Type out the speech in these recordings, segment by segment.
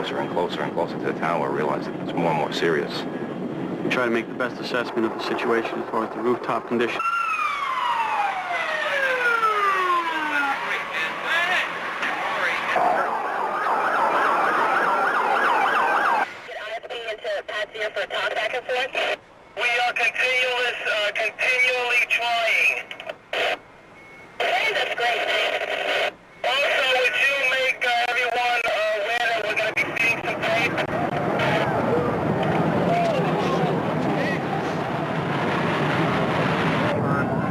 closer and closer and closer to the tower, realized it was more and more serious. We try to make the best assessment of the situation as far as the rooftop condition. For a talk back and forth? We are continually trying. Okay, that's great. Also, would you make everyone aware that we're going to be feeding some tape?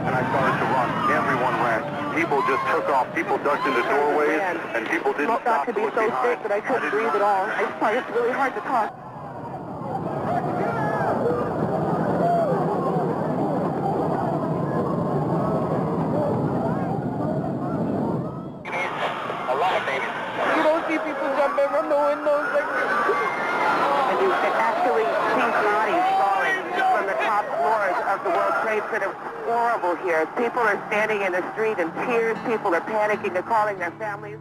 And I started to run. Everyone ran. People just took off. People ducked into doorways, and people didn't stop to look behind. I got to be so sick that I couldn't breathe at all. I just thought it's really hard to talk. You don't see people jumping from the windows like this. And you can actually see bodies falling from the top floors of the World Trade Center. Horrible here. People are standing in the street in tears. People are panicking. They're calling their families.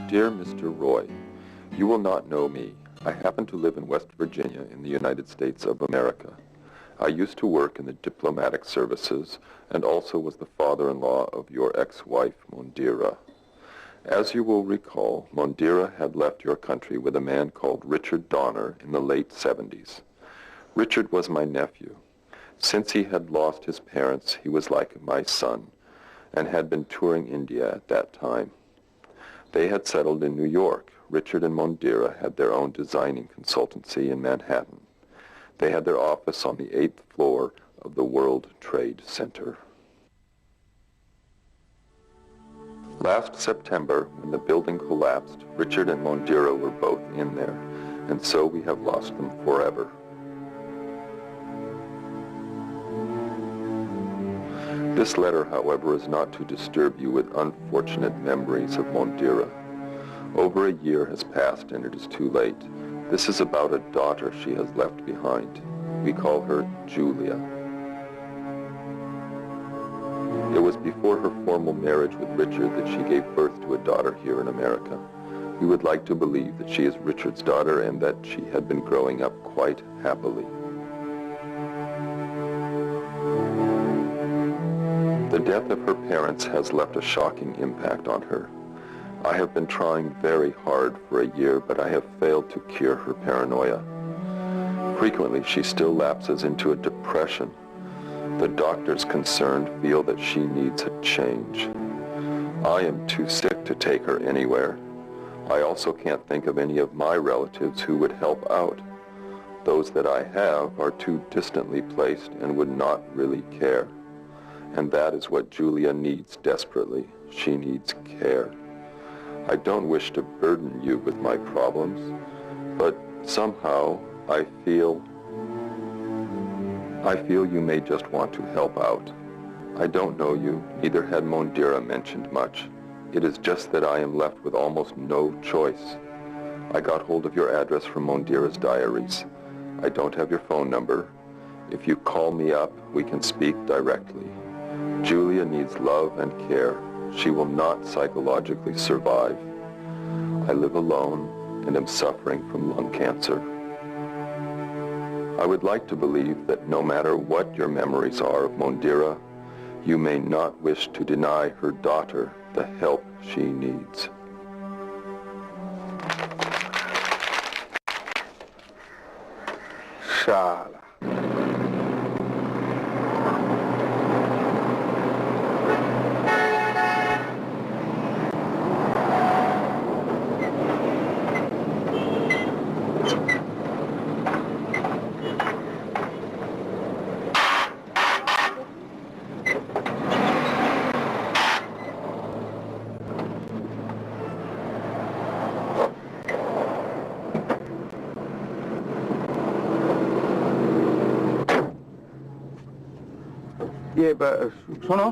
Dear Mr. Roy, you will not know me. I happen to live in West Virginia in the United States of America. I used to work in the diplomatic services and also was the father-in-law of your ex-wife, Mondira. As you will recall, Mondira had left your country with a man called Richard Donner in the late 70s. Richard was my nephew. Since he had lost his parents, he was like my son and had been touring India at that time. They had settled in New York. Richard and Mondira had their own designing consultancy in Manhattan. They had their office on the 8th floor of the World Trade Center. Last September, when the building collapsed, Richard and Mondira were both in there, and so we have lost them forever. This letter, however, is not to disturb you with unfortunate memories of Mondira. Over a year has passed and it is too late. This is about a daughter she has left behind. We call her Julia. It was before her formal marriage with Richard that she gave birth to a daughter here in America. We would like to believe that she is Richard's daughter and that she had been growing up quite happily. The death of her parents has left a shocking impact on her. I have been trying very hard for a year, but I have failed to cure her paranoia. Frequently, she still lapses into a depression. The doctors concerned feel that she needs a change. I am too sick to take her anywhere. I also can't think of any of my relatives who would help out. Those that I have are too distantly placed and would not really care. And that is what Julia needs desperately. She needs care. I don't wish to burden you with my problems, but somehow I feel you may just want to help out. I don't know you, neither had Mondira mentioned much. It is just that I am left with almost no choice. I got hold of your address from Mondira's diaries. I don't have your phone number. If you call me up, we can speak directly. Julia needs love and care. She will not psychologically survive. I live alone and am suffering from lung cancer. I would like to believe that no matter what your memories are of Mondira, you may not wish to deny her daughter the help she needs. Shala. শোনো,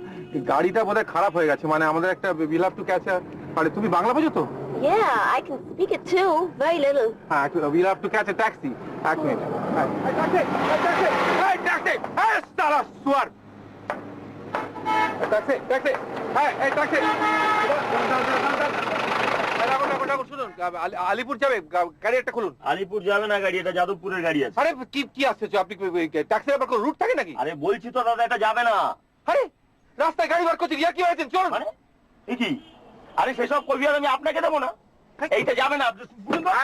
গাড়িটা বোধহয় খারাপ হয়ে গেছে, মানে আমাদের একটা we'll have to catch a, আরে তুমি বাংলা বোঝো তো? Yeah, I can speak it too. Very little. হ্যাঁ, we'll have to catch a taxi. এক মিনিট। ট্যাক্সি! এই ট্যাক্সি! এই সালা সুয়ার! ট্যাক্সি! ট্যাক্সি! এই ট্যাক্সি! শুনুন, আলিপুর যাবে, গাড়ি একটা খুলুন। আলিপুর যাবে না গাড়ি, এটা যাদবপুরের গাড়ি আছে। আরে কি আসছে আপনি, ট্যাক্সির আবার কোনো রুট থাকে নাকি? আরে বলছি তো দাদা, এটা যাবে না। আরে রাস্তায় গাড়ি বার করছি, রিয়া কি হয়েছেন? চলুন। মানে কি? আরে সেসব কবিয়ার আমি আপনাকে দেবো না, এইটা যাবে না।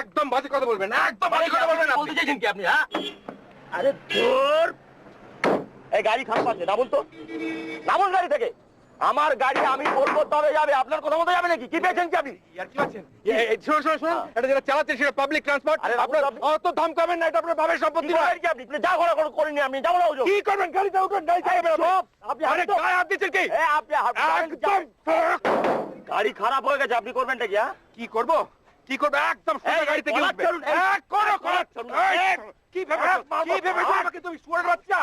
একদম বাজে কথা বলবেন, একদম বাজে কথা বলবেন। বলতে চাইছেন কি আপনি? হ্যাঁ, আরে তোর এই গাড়ি খারাপ আছে, নামুন তো, নামুন গাড়ি থেকে। আমার গাড়ি আমি বলবো তবে যাবে, আপনার কথা মতো যাবে নাকি? কি পেয়েছেন কি আপনি? আর কি পাচ্ছেন? শুনুন, এটা যেটা চালাচ্ছেন সেটা পাবলিক ট্রান্সপোর্ট। আপনার অত দাম কমেন না, এটা আপনার ভাবের সম্পত্তি নয়। কি আপনি যা ঘোরা করিনি, আপনি যাবো না। কি করবেন? গাড়িতে উঠবেন, গাড়ি চালাবেন আপনি। আরে গায়ে হাত দিচ্ছেন কি? একদম গাড়ি খারাপ হয়ে গেছে, আপনি করবেনটা কি? কি করব? কি করব? একদম সোজা গাড়ি থেকে উঠবেন। কি ভেবেছো আমাকে তুমি শুয়োরের বাচ্চা?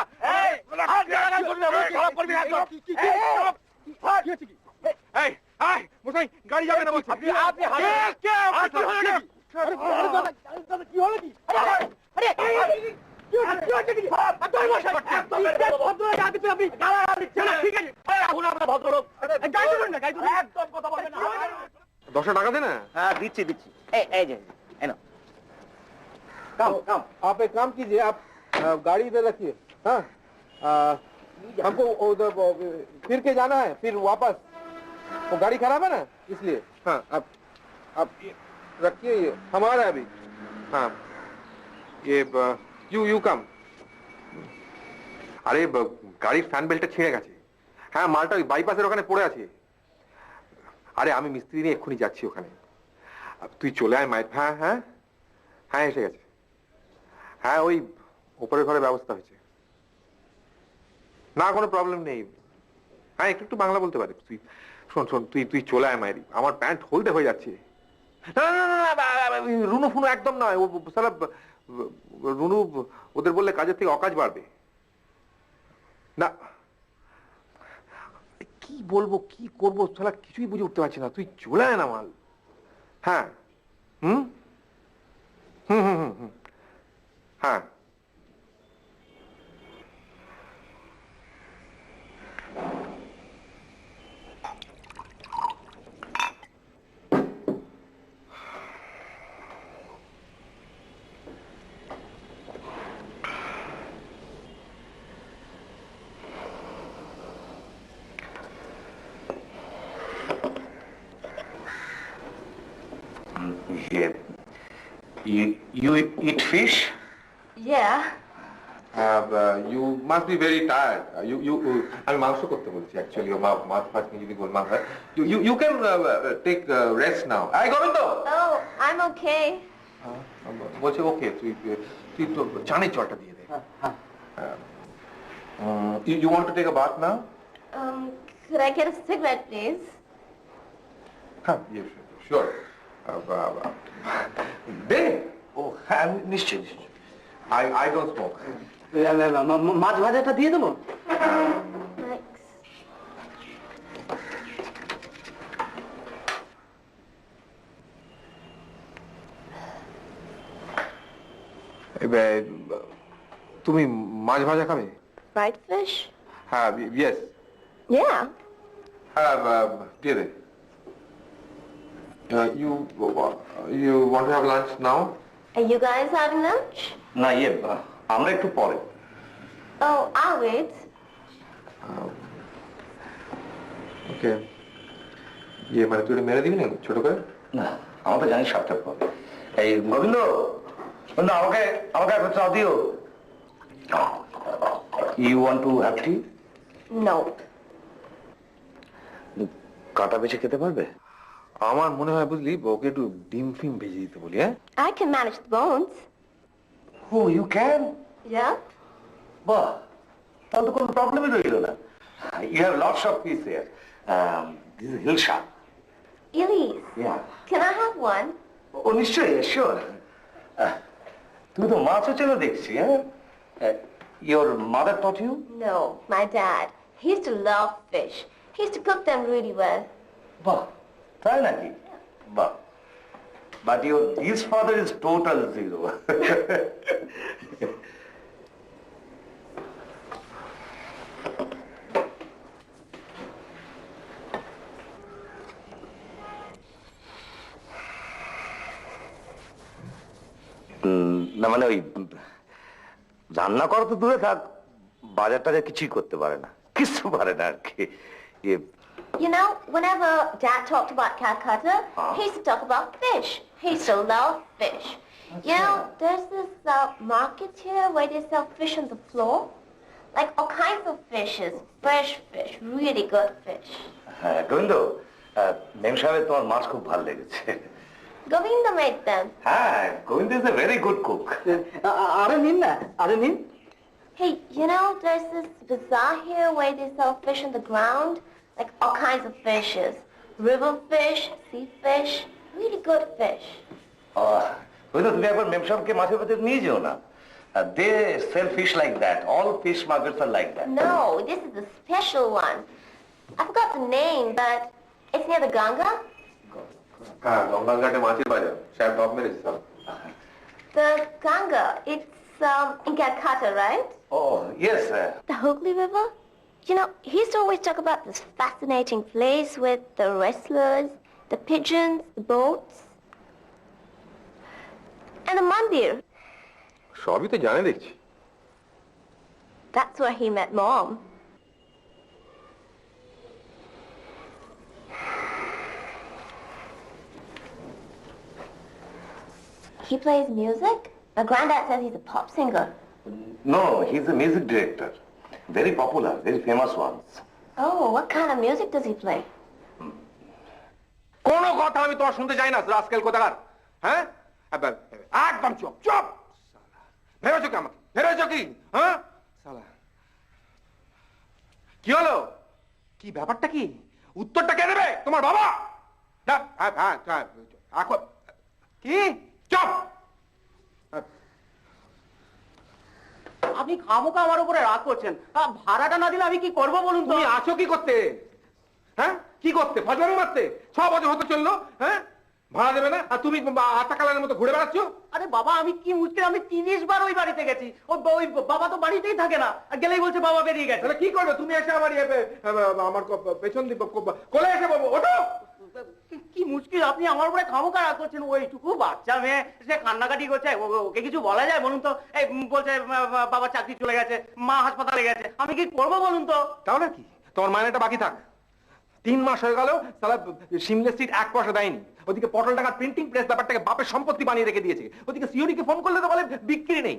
খারাপ করবি না। মশাই, গাড়ি যাবে না বলছি। কি হলো কি? $10 दे ना। হ্যাঁ দিচ্ছি। এই যে आप एक काम कीजिए, आप गाड़ी इधर रखिए। हाँ, हमको उधर फिर के जाना है, फिर वापस। वो गाड़ी खराब है ना, इसलिए। हाँ, आप रखिए, ये हमारा है अभी। हाँ, ये यू कम। আরে গাড়ির ফ্যান বেল্টটা ছিঁড়ে গেছে। হ্যাঁ, মালটা ওই বাইপাসের ওখানে পড়ে আছে। আরে আমি মিস্ত্রি নিয়ে এক্ষুনি যাচ্ছি ওখানে। তুই চলে আয় মায়ের। হ্যাঁ এসে গেছে। হ্যাঁ, ওই ওপরের ঘরে ব্যবস্থা হয়েছে। না, কোনো প্রবলেম নেই। হ্যাঁ, একটু বাংলা বলতে পারে। তুই শোন, তুই চলে আয় মায়ের। আমার প্যান্ট হলদে হয়ে যাচ্ছে। না, রুনু ফুনু একদম নয়। ও সালা রুনু, ওদের বললে কাজের থেকে অকাজ বাড়বে। না, কি বলবো, কি করবো, সালা কিছুই বুঝে উঠতে পারছি না। তুই চলে আয় না মাল। হ্যাঁ, হুম, হ্যাঁ। Yeah. You eat fish? Yeah. You must be very tired. আমি মাংস করতে বলছি অ্যাকচুয়ালি মাছ ফাছ যদি গোলমাল হয় you can take rest now. I Govinda Oh, I'm okay. বলছে ওকে তুই তো চানের জলটা দিয়ে দে you want to take a bath now? Could I get a cigarette, please? Yes, sure. দে ও হ্যাঁ নিশ্চয় নিশ্চয়। I don't smoke. মাছ ভাজাটা দিয়ে দেবো। Thanks. তুমি মাছ ভাজা খাবে? Fried fish? হ্যাঁ yes. Yeah. হ্যাঁ দিয়ে দে you want to have lunch now? Are you guys having lunch? না আমরা একটু পরে। Oh, I'll wait. Okay. মানে তুই মেরে দিবি না ছোট করে? না আমরা তো জানি 7টার পরে। এই গোবিন্দ আমাকে একটু চা দিও। You want to have tea? No. কাটা বেছে খেতে পারবে? আমার মনে হয় বুঝলি ওকে একটু ডিম ফিম ভেজে দিতে বলি হ্যাঁ? I can manage the bones. Oh, you can? Yeah? বাহ তাহলে তো কোনো প্রবলেমই রইল না। You have lots of fish here. This is Hilsha. Elise, Yeah. can I have one? ও নিশ্চয়ই শিওর। তুমি তো মাছও চেনো দেখছি হ্যাঁ? Your mother taught you? No, my dad. He used to love fish. He used to cook them really well. বাহ তাই নাকি? বাহ But his father is total zero. না মানে ওই রান্না করা তো দূরে থাক বাজার টাজার কিছুই করতে পারে না কিছু পারে না আর কি You know, whenever Dad talked about Calcutta, he used to talk about fish. He used to love fish. You know, there's this market here where they sell fish on the floor. Like all kinds of fishes, fresh fish, really good fish. হ্যাঁ গোবিন্দ মেম সাহেবের তোমার মাছ খুব ভালো লেগেছে Govinda made them. হ্যাঁ Govinda is a very good cook আরে নিন Hey, you know, there's this bazaar here where they sell fish on the ground. Like all kinds of fishes. River fish, sea fish, really good fish. Govinda তুমি একবার মেম সাহেবকে মাছের বাজার নিয়ে যেও না they sell fish like that all fish markets আর like that No, this is a special one. I forgot the name, but it's near the Ganga. হ্যাঁ গঙ্গাঘাটে মাছের বাজার সাহেব টপ মেরেছে সব The Ganga, it's in Calcutta, right? Oh yes The Hooghly River? You know, he used to always talk about this fascinating place with the wrestlers, the pigeons, the boats, and the mandir. সবই তো জানে দেখছি That's where he met Mom. He plays music? My granddad says he's a pop singer. No he is a music director very popular very famous once Oh, what kind of music does he play? কোনো কথা আমি তোমার শুনতে চাই না rascal কোথাকার হ্যাঁ একদম চুপ চুপ ভেবেছো কি আমাকে ভেবেছো কি হ্যাঁ শালা কি হলো কি ব্যাপারটা কি উত্তরটা কে দেবে তোমার বাবা কি চুপ আপনি খামোকা আমার উপরে রাগ করছেন ভাড়াটা না দিলে আমি কি করব বলুন তো তুমি আছো কি করতে হ্যাঁ কি করতে ফজলামি মারতে 6 বছর হতে চললো হ্যাঁ ভাড়া দেবে না আর তুমি আটা কালারের মতো ঘুরে বেড়াচ্ছ আরে বাবা আমি কি মুশকিল আমি 30 বার ওই বাড়িতে গেছি ওই বাবা তো বাড়িতেই থাকে না আর গেলেই বলছে বাবা বেরিয়ে গেছে তাহলে কি করবে তুমি এসে আমার আমার পেছন দিকে কোলে এসে বলবো ওঠো কি মুশকিল আপনি আমার উপরে খামোকা রাগ করছেন ওইটুকু বাচ্চা মেয়ে সে কান্নাকাটি করছে ওকে কিছু বলা যায় বলুন তো এই বলছে বাবা চাকরি চলে গেছে মা হাসপাতালে গেছে আমি কি করবো বলুন তো তাহলে কি তোমার মাইনেটা বাকি থাক 3 মাস হয়ে গেল তাহলে সিমলে সিট 1 পয়সা দেয়নি ওদিকে পটল টাকার প্রিন্টিং প্রেস ব্যাপারটাকে বাপের সম্পত্তি বানিয়ে রেখে দিয়েছে, ওদিকে সিওডি কে ফোন করলে তো বলে বিক্রি নেই।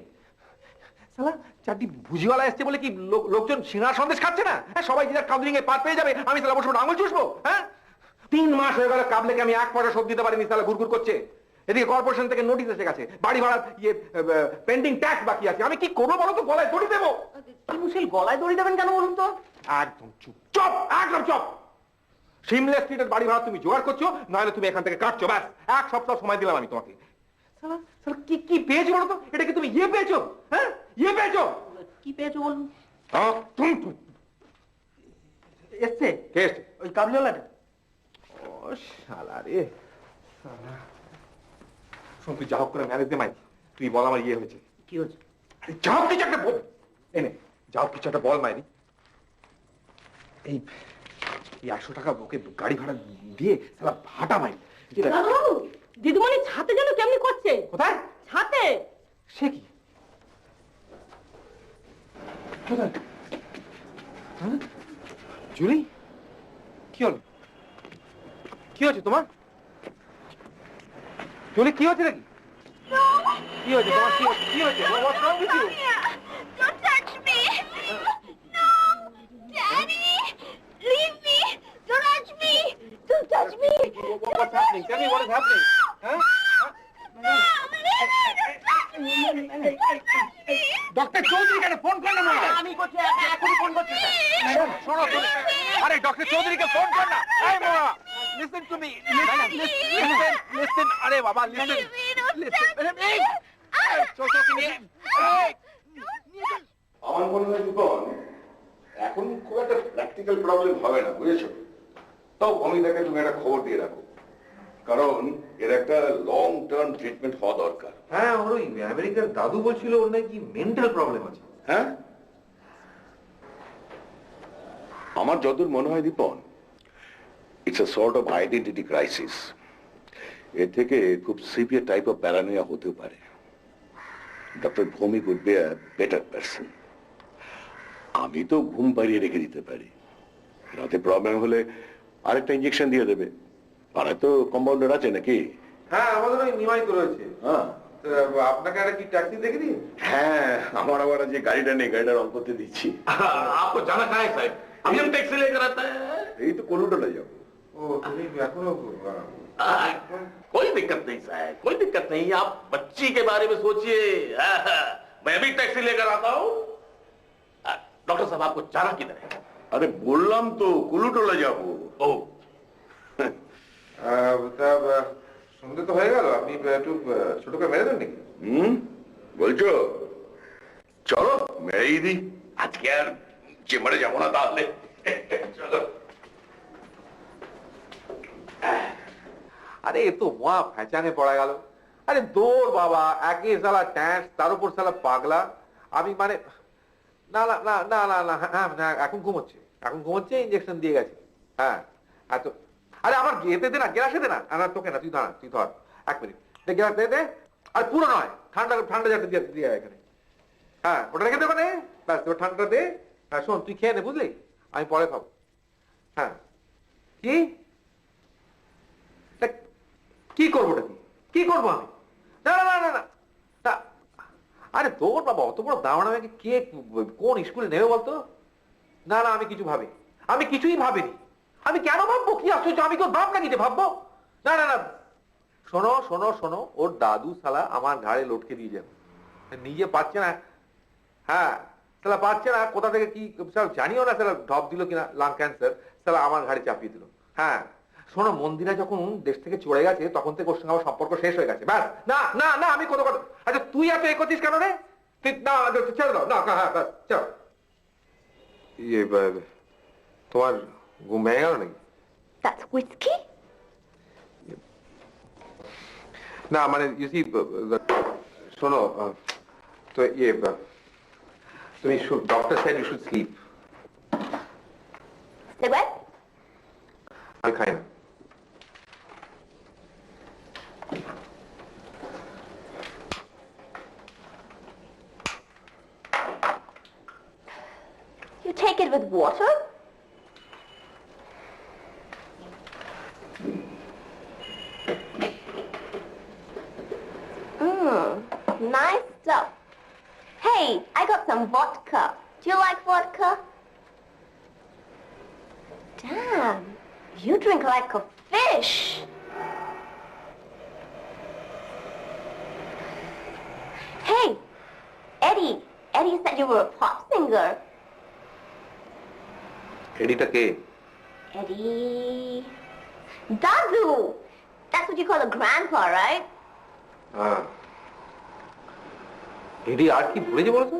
শালা চারটি ভুজিওয়ালা এসছে বলে কি লোকজন সিঙ্গার সন্দেশ খাচ্ছে না? হ্যাঁ, সবাই যে কাউন্সিলিং এ পার পেয়ে যাবে, আমি শালা বসে আঙুল চুষবো? হ্যাঁ, 3 মাস হয়ে গেল কাবলেকে আমি 1 পয়সা শোধ দিতে পারিনি, শালা ঘুরঘুর করছে। এদিকে কর্পোরেশন থেকে নোটিশ এসে গেছে, বাড়ি ভাড়া পেন্ডিং ট্যাক্স বাকি আছে। আমি কি করবো বলো তো? গলায় দড়ি দেবো? কি মুশকিল, গলায় দড়ি দেবেন কেন বলুন তো? একদম চুপ, চুপ, একদম চুপ। সিমলা স্ট্রিটের বাড়ি ভাড়া তুমি জোগাড় করছো, নাহলে তুমি এখান থেকে কাটছো, ব্যাস। 1 সপ্তাহ সময় দিলাম আমি তোমাকে। শালা শালা কি পেয়েছো বলো তো? এটা কি তুমি ইয়ে পেয়েছো? হ্যাঁ, ইয়ে পেয়েছো? কি পেয়েছো বলুন? এসছে কে এসছে? ওই কাবলিওয়ালাটা। ও শালা রে, শোন, তুই যা হোক করে ম্যারেজ দে মাইক, তুই বল আমার ইয়ে হয়েছে কি হচ্ছে? যা হোক কিছু একটা বল, এনে যা হোক কিছু একটা বল মাইরি। এই 100 টাকা ওকে গাড়ি ভাড়া দিয়ে শালা ভাটা মাইরি। দিদিমণি ছাতে যেন কেমনি করছে। কোথায়? ছাতে। সে কি? কোথায়? হ্যাঁ? জুলি, কি হলো? কি হচ্ছে তোমার? জুলি, কি হচ্ছে নাকি? কি হচ্ছে তোমার? কি হচ্ছে? What's wrong with you? Don't touch me! No! Daddy! Leave me! Don't touch me! Don't touch me! What's happening? Tell me what is happening. Huh? Doctor চৌধুরীকে ফোন কর না। আমি করছি, এখনই ফোন করছি। শোনো, আরে ডক্টর চৌধুরীকে ফোন কর না। এই মোয়া, লিসেন টু মি, লিসেন, আরে বাবা, লিসেন, আমার মনে হয় জীবন এখন খুব একটা প্র্যাকটিক্যাল প্রবলেম হবে না, বুঝেছো? তাও অমিতাকে তুমি একটা খবর দিয়ে রাখো, কারণ এর একটা লং টার্ম ট্রিটমেন্ট হওয়া দরকার। হ্যাঁ, ওর ওই আমেরিকার দাদু বলছিল ওর নাকি মেন্টাল প্রবলেম আছে। হ্যাঁ, আমার যতদূর মনে হয় Dipan, it's a sort of identity crisis. এর থেকে খুব সিভিয়ার টাইপ অফ প্যারানোয়া হতেও পারে। Doctor Bhowmik would be a better person. আমি তো ঘুম পাড়িয়ে রেখে দিতে পারি, রাতে প্রবলেম হলে আরেকটা ইঞ্জেকশন দিয়ে দেবে। পাড়ায় তো কম্পাউন্ডার আছে নাকি? হ্যাঁ, আমাদের ওই নিমাই তো রয়েছে। হ্যাঁ, আপনাকে একটা কি ট্যাক্সি দেখে দিই? হ্যাঁ, আমার আবার যে গাড়িটা নেই, গাড়িটা রং করতে দিচ্ছি। आपको जाना कहाँ है साहब? अभी हम टैक्सी लेकर आता है। এই তো কলুটোলা যাবো। ও, তুমি এখনো कोई दिक्कत नहीं साहब, कोई दिक्कत नहीं। आप बच्ची के बारे में सोचिए। मैं भी टैक्सी लेकर आता हूँ। डॉक्टर साहब, आपको जाना किधर है? আরে বললাম তো কলুটোলা যাবো। ओ, সন্ধে তো হয়ে গেল, আপনি একটু ছোট করে মেরে দেন নাকি? বলছো? চলো মেরেই দিই, আজকে আর চেম্বারে যাবো না তাহলে। চলো। আরে এ তো মহা ফ্যাচানে পড়া গেল। আরে দৌড় বাবা, একে সালা ট্যাঁস, তার উপর সালা পাগলা। আমি মানে না না না না না না, হ্যাঁ না, এখন ঘুমোচ্ছে, ইঞ্জেকশন দিয়ে গেছে। হ্যাঁ, এত আরে আমার এতে দে না, গ্লাসে দে না। না, তোকে না, তুই দাঁড়া, তুই ধর 1 মিনিট, গ্লাস দে। আর পুরো নয়, ঠান্ডা যাতে দিয়ে এখানে। হ্যাঁ, ওটা রেখে দে ওখানে, ব্যাস, ওর ঠান্ডা দে। হ্যাঁ, শোন, তুই খেয়ে নে, বুঝলি? আমি পরে খাবো। হ্যাঁ, কি করবো? কি করবো আমি? না না না না না, আরে তোর বাবা, অত বড় দাওয়ান আমাকে কে কোন স্কুলে নেবে বলতো? না না, আমি কিছুই ভাবিনি। আমি কেন ভাববো? কি আশ্চর্য, আমি কেউ ভাব নাকি যে ভাববো? না না না, শোনো, ওর দাদু শালা আমার ঘাড়ে লটকে দিয়ে যাবে, নিজে পাচ্ছে না। হ্যাঁ, শালা পাচ্ছে না, কোথা থেকে কি জানিও না, শালা ঢপ দিল কিনা, লাং ক্যান্সার, শালা আমার ঘাড়ে চাপিয়ে দিল। হ্যাঁ, শোনো, মন্দিরা যখন দেশ থেকে চলে গেছে তখন থেকে ওর সঙ্গে আমার সম্পর্ক শেষ হয়ে গেছে, ব্যাস। না না না, আমি কোনো কথা। আচ্ছা, তুই এত এ করছিস কেন রে? তুই না, ছেড়ে দাও না। হ্যাঁ, ব্যাস, চল। তোমার ঘুম ভেঙে গেল নাকি? That's whiskey? না মানে, শোনো, তো তুমি doctor said you should sleep. Say what? আমি খাই না। You take it with water? Nice stuff. Hey, I got some vodka. Do you like vodka? Damn, you drink like a fish. Hey, Eddie. Eddie said you were a pop singer. এডিটা K? Eddie. Dadu. That's what you call a grandpa, right? হ্যাঁ। এডি আর কি ভুলেছে বলো তো?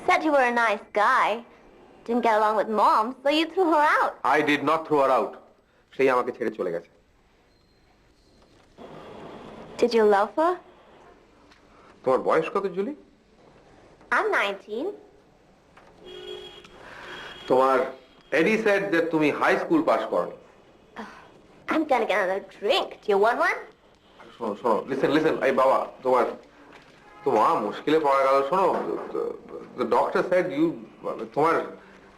Said you were a nice guy. Didn't get along with mom, so you threw her out. I did not throw her out. সেই আমাকে ছেড়ে চলে গেছে। Did you love her? তোমার বয়স কত জুলি? I'm 19. তোমার এডি said that তুমি হাই স্কুল পাস করনি। I'm gonna get another drink. Do you want one? শোনো শোনো, লিসেন এই বাবা, তোমার মুশকিলে পড়া গেল। শোনো, the doctor said you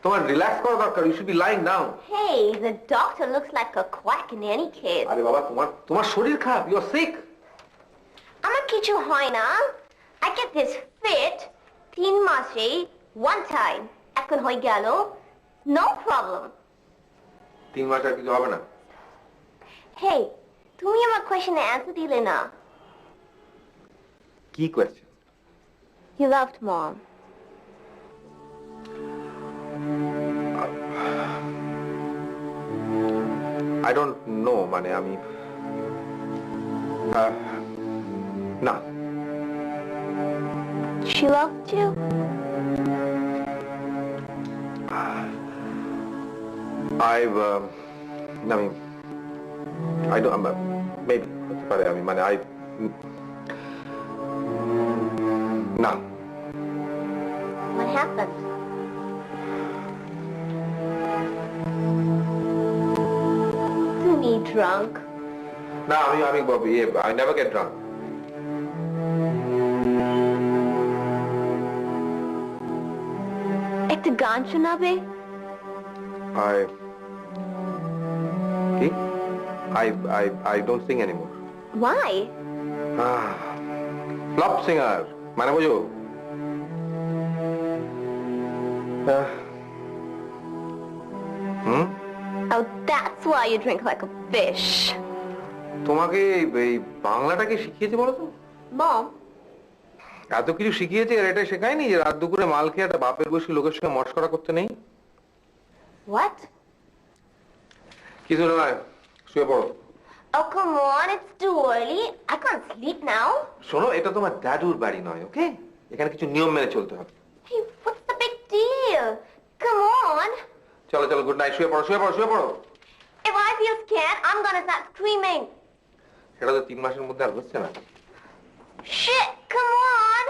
তোমার রিল্যাক্স করা দরকার। You should be lying down. Hey, the doctor looks like a quack in any case. আরে বাবা, তোমার শরীর খারাপ, you are sick. আমার কিছু হয় না। I get this fit 3 মাসে one time. এখন হয়ে গেল, no problem. 3 মাস আর কিছু হবে না। Hey, তুমি আমার কোয়েশ্চেনে অ্যান্সার দিলে না। কি question? You loved mom. I don't know, মানে আমি না। She loved you? I don't, maybe, হতে পারে, আমি মানে না। What happened? তুমি drunk? না, আমি I never get drunk. একটা গান শোনাবে? কি? I don't sing anymore. Why? Flop singer, মানে বোঝো? Oh, that's why you drink like a fish. তোমাকে এই বাংলাটাকে শিখিয়েছে বলো তো? Mom, এত কিছু শিখিয়েছে, আর এটা শেখায়নি যে রাত দুপুরে মাল খেয়ে একটা বাপের বয়সী লোকের সঙ্গে মশকরা করতে নেই? what? কিছু নয়, শুয়ে পড়ো। Oh, come on, it's too early. I can't sleep now. শোনো, এটা তোমার দাদুর বাড়ি নয়, ওকে? এখানে কিছু নিয়ম মেনে চলতে হবে। Hey, what's the big deal? Come on. চলো, গুড নাইট, শুয়ে পড়ো। If I feel scared, I'm gonna start screaming. সেটা তো 3 মাসের মধ্যে আর হচ্ছে না। Shit, come on.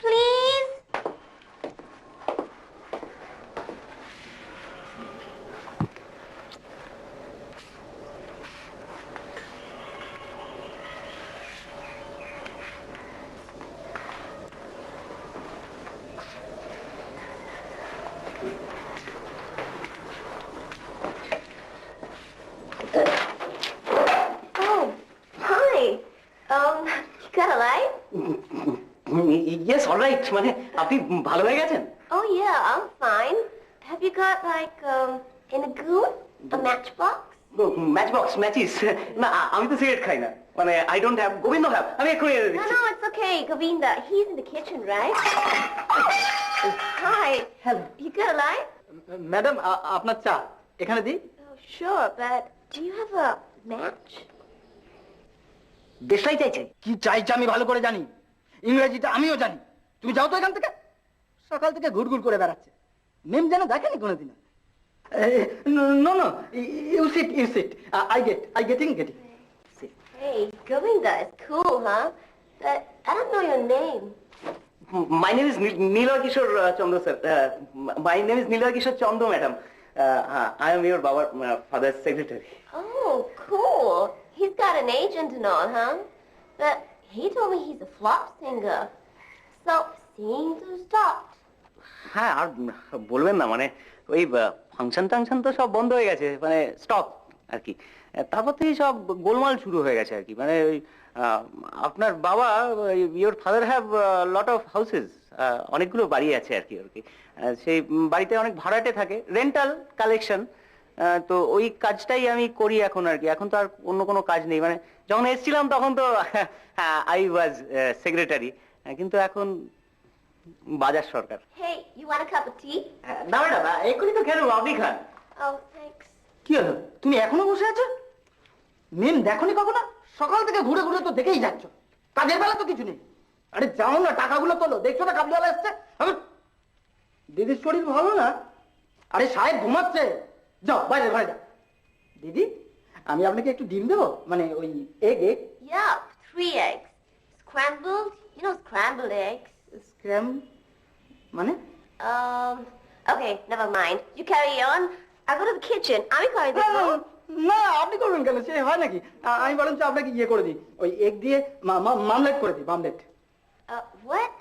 Please. Oh, hi. You got a light? Yes, all right. মানে আপনি ভালো হয়ে গেছেন? Oh yeah, I'm fine. Have you got like in a goon? A matchbox? Matches না, আমি তো সিগারেট খাই না, মানে I don't have, Govinda have, আমি এক্ষুনি এনে No, দিচ্ছি। no, it's okay, Govinda. He's in the kitchen, right? Hi. Hello. You got a light? Madam, আপনার চা এখানে দিই? Oh, sure, but do you have a match? দেশলাই চাইছে? কি চাইছে আমি ভালো করে জানি, ইংরেজিটা আমিও জানি। তুমি যাও তো এখান থেকে, সকাল থেকে ঘুরঘুর করে বেড়াচ্ছে, নেম যেন দেখেনি কোনোদিনও। No, you sit. I getting. Hey, Govinda is cool, huh? But I don't know your name. My name is Niloy Kishore Chandra, sir. My name is Niloy Kishore Chandra, madam. I am your father's secretary. Oh, cool. He's got an agent and all, huh? But he told me he's a flop singer. So, singing to stop. হ্যাঁ, আর বলবেন না, মানে ওই function টাংশন তো সব বন্ধ হয়ে গেছে, মানে স্টপ, আর কি। তারপর থেকে সব গোলমাল শুরু হয়ে গেছে আর কি। মানে ওই আপনার বাবা, your father have lot of houses, অনেকগুলো বাড়ি আছে আর কি। সেই বাড়িতে অনেক ভাড়াটে থাকে, রেন্টাল কালেকশন। তো ওই কাজটাই আমি করি এখন আর কি। এখন তো আর অন্য কোনো কাজ নেই। মানে যখন এসেছিলাম তখন তো আই ওয়াজ সেক্রেটারি, কিন্তু এখন বাজার সরকার। Hey, you want a cup of tea? না ম্যাডাম, এক্ষুনি তো খেলো, আপনি খান। Oh, thanks. কি হলো, তুমি এখনো বসে আছো? মেম দেখোনি কখনো? সকাল থেকে ঘুরে ঘুরে তো দেখেই যাচ্ছ, কাজের বেলা তো কিছু নেই। আরে যাও না, টাকাগুলো তোলো। দেখছো না কাবলিওয়ালা এসছে? দিদির শরীর ভালো না। আরে সাহেব ঘুমাচ্ছে, যাও বাইরে বাইরে যাও। দিদি, আমি আপনাকে একটু ডিম দেবো, মানে ওই egg. Yeah, 3 eggs. Scrambled? You know scrambled eggs? Scram মানে? Okay, never mind. You carry on. I'll go to the kitchen. আমি করে দেবো। না, আপনি করবেন কেন? সে হয় নাকি? আমি বরঞ্চ আপনাকে ইয়ে করে দিই, ওই এগ দিয়ে মামলেট করে দিই। মামলেট? What?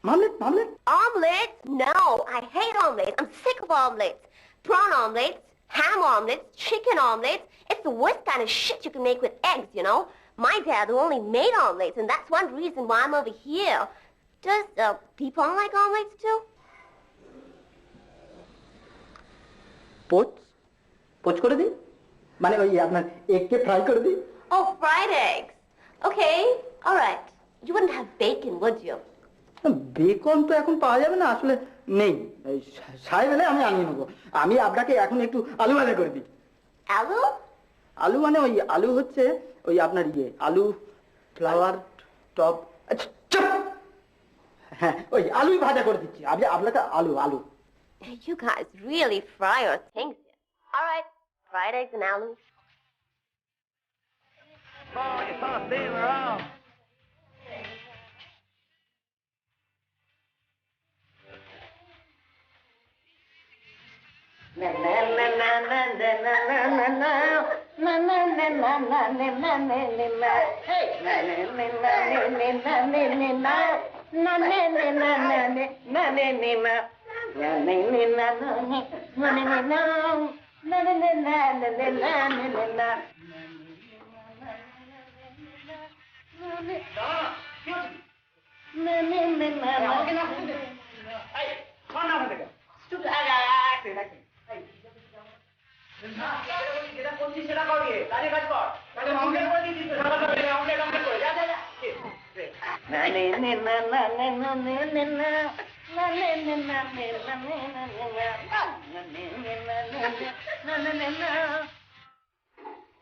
মামলেট? মামলেট? Omelette? No, I hate omelets. I'm sick of omelets. Prawn omelets, ham omelets, chicken omelets. It's the worst kind of shit you can make with eggs, you know. My dad only made omelets, and that's one reason why I'm over here. Does people like omelets too? Poach? Poach করে দিই, মানে ওই আপনার এগকে fry করে দিই। Oh, fried eggs. Okay, all right. You wouldn't have bacon, would you? Beacon তো এখন পাওয়া যাবে না, আসলে নেই। সাহেব এলে আমি আনিয়ে নেবো। আমি আপনাকে এখন একটু আলু ভাজা করে দিই। Alu? আলু মানে ওই আলু হচ্ছে ওই আপনার ইয়ে, আলু ফ্লাওয়ার টপ। আচ্ছা চুপ! হ্যাঁ, ওই আলুই ভাজা করে দিচ্ছি। আমি আপনাকে আলু আলু। You guys really fry your things here. All right, fried eggs and alu.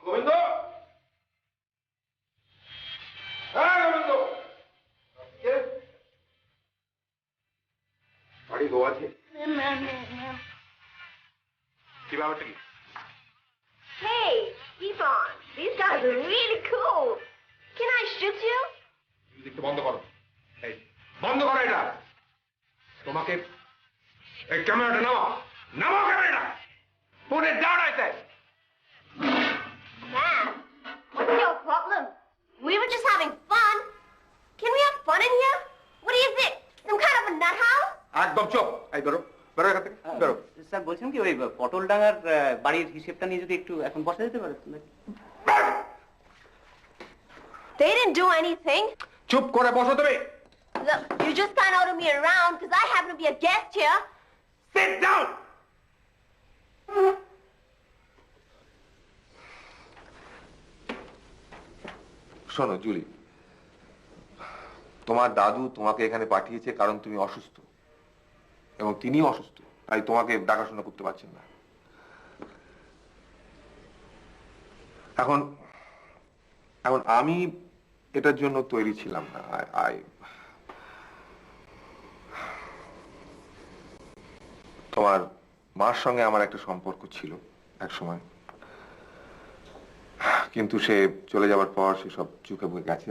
Govinda, হ্যাঁ গোবিন্দ, বাড়ি গো আছে কি ব্যাপারটা কি? Hey, Yvonne, these guys are really cool. Can I shoot you? একটু বন্ধ করো, এই বন্ধ করো এটা। তোমাকে এই ক্যামেরাটা নামাও, নামাও ক্যামেরাটা। পুনে ডাউন আইতে। Man, what's your problem? We were just having fun. Can we have fun in here? What is it? Some kind of a nut house? একদম চুপ। এই বেরো, বেরো এখান থেকে, বেরো। স্যার বলছেন কি, ওই পটল ডাঙ্গার বাড়ির হিসেবটা নিয়ে যদি একটু এখন বসা যেতে পারে? They didn't do anything. চুপ করে বসো তুমি। Look, you just can't order me around because I happen to be a guest here. Sit down. শোনো জুলি, তোমার দাদু তোমাকে এখানে পাঠিয়েছে কারণ তুমি অসুস্থ, এবং তিনিও অসুস্থ, তাই তোমাকে দেখাশোনা করতে পারছেন না। এখন এখন আমি এটার জন্য তৈরি ছিলাম না। তোমার মার সঙ্গে আমার একটা সম্পর্ক ছিল এক সময়, কিন্তু সে চলে যাওয়ার পর সে সব চুকে বুকে গেছে।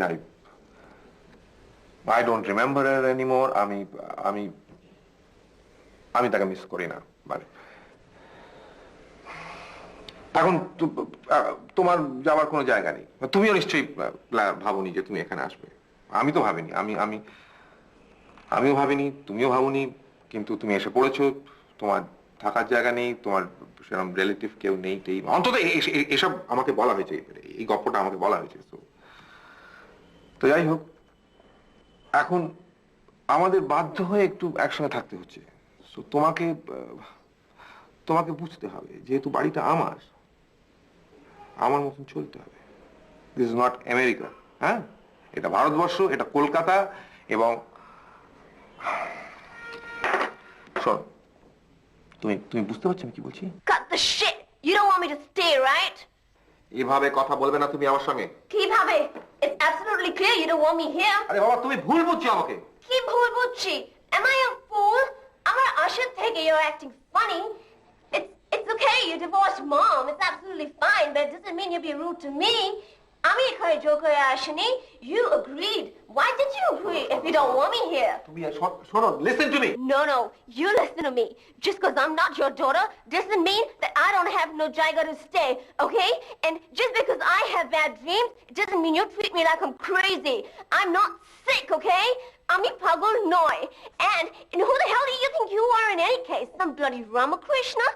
I don't remember her anymore. আমি তাকে মিস করি না। মানে এখন তোমার যাওয়ার কোনো জায়গা নেই। তুমিও নিশ্চয়ই ভাবনি যে তুমি এখানে আসবে। আমি তো ভাবিনি, আমিও ভাবিনি, তুমিও ভাবনি, কিন্তু তুমি এসে পড়েছো। তোমার থাকার জায়গা নেই, তোমার সেরকম রিলেটিভ কেউ নেই টেই, অন্তত এসব আমাকে বলা হয়েছে, এই গল্পটা আমাকে বলা হয়েছে। তো যাই হোক, এখন আমাদের বাধ্য হয়ে একটু একসঙ্গে থাকতে হচ্ছে। তো তোমাকে বুঝতে হবে, যেহেতু বাড়িটা আমার মতন চলতে হবে। দিস ইজ নট আমেরিকা, হ্যাঁ, এটা ভারতবর্ষ, এটা কলকাতা। এবং শোন, তুমি বুঝতে পারছো আমি কি বলছি? Cut the shit! You don't want me to stay, right? এভাবে কথা বলবে না তুমি আমার সঙ্গে। কিভাবে? It's absolutely clear you don't want me here. আরে বাবা, তুমি ভুল বুঝছো আমাকে। কি ভুল বুঝছি? Am I a fool? আমার আশা থেকে you're acting funny. It's okay, you divorced mom. It's absolutely fine, but it doesn't mean you'll be rude to me. আমি এখানে জোর করে আসিনি. You agreed. Why did you agree if you don't want me here? তুমি শোনো, listen to me. No, you listen to me. Just because I'm not your daughter doesn't mean that I don't have no jaiga to stay, okay? And just because I have bad dreams, it doesn't mean you treat me like I'm crazy. I'm not sick, okay? Ami pagol noy. And who the hell do you think you are in any case? Some bloody Ramakrishna?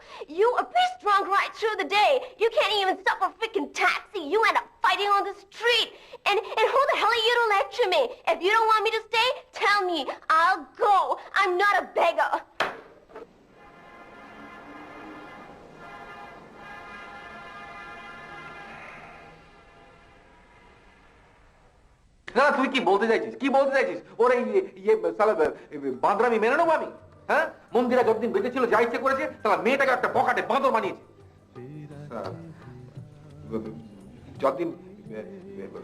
You are pissed drunk right through the day. You can't even stop a freaking taxi. You end up fighting on the street. And who the hell are you to lecture me? If you don't want me to stay, tell me. I'll go. I'm not a beggar. না, তুই কি বলতে চাইছিস? ওর এই সালা বাঁদরামি মেনে নেবো আমি? হ্যাঁ, মন্দিরা যতদিন বেঁচে ছিল যা ইচ্ছে করেছে, সালা মেয়েটাকে একটা পকেটে বাঁদর বানিয়েছে। যতদিন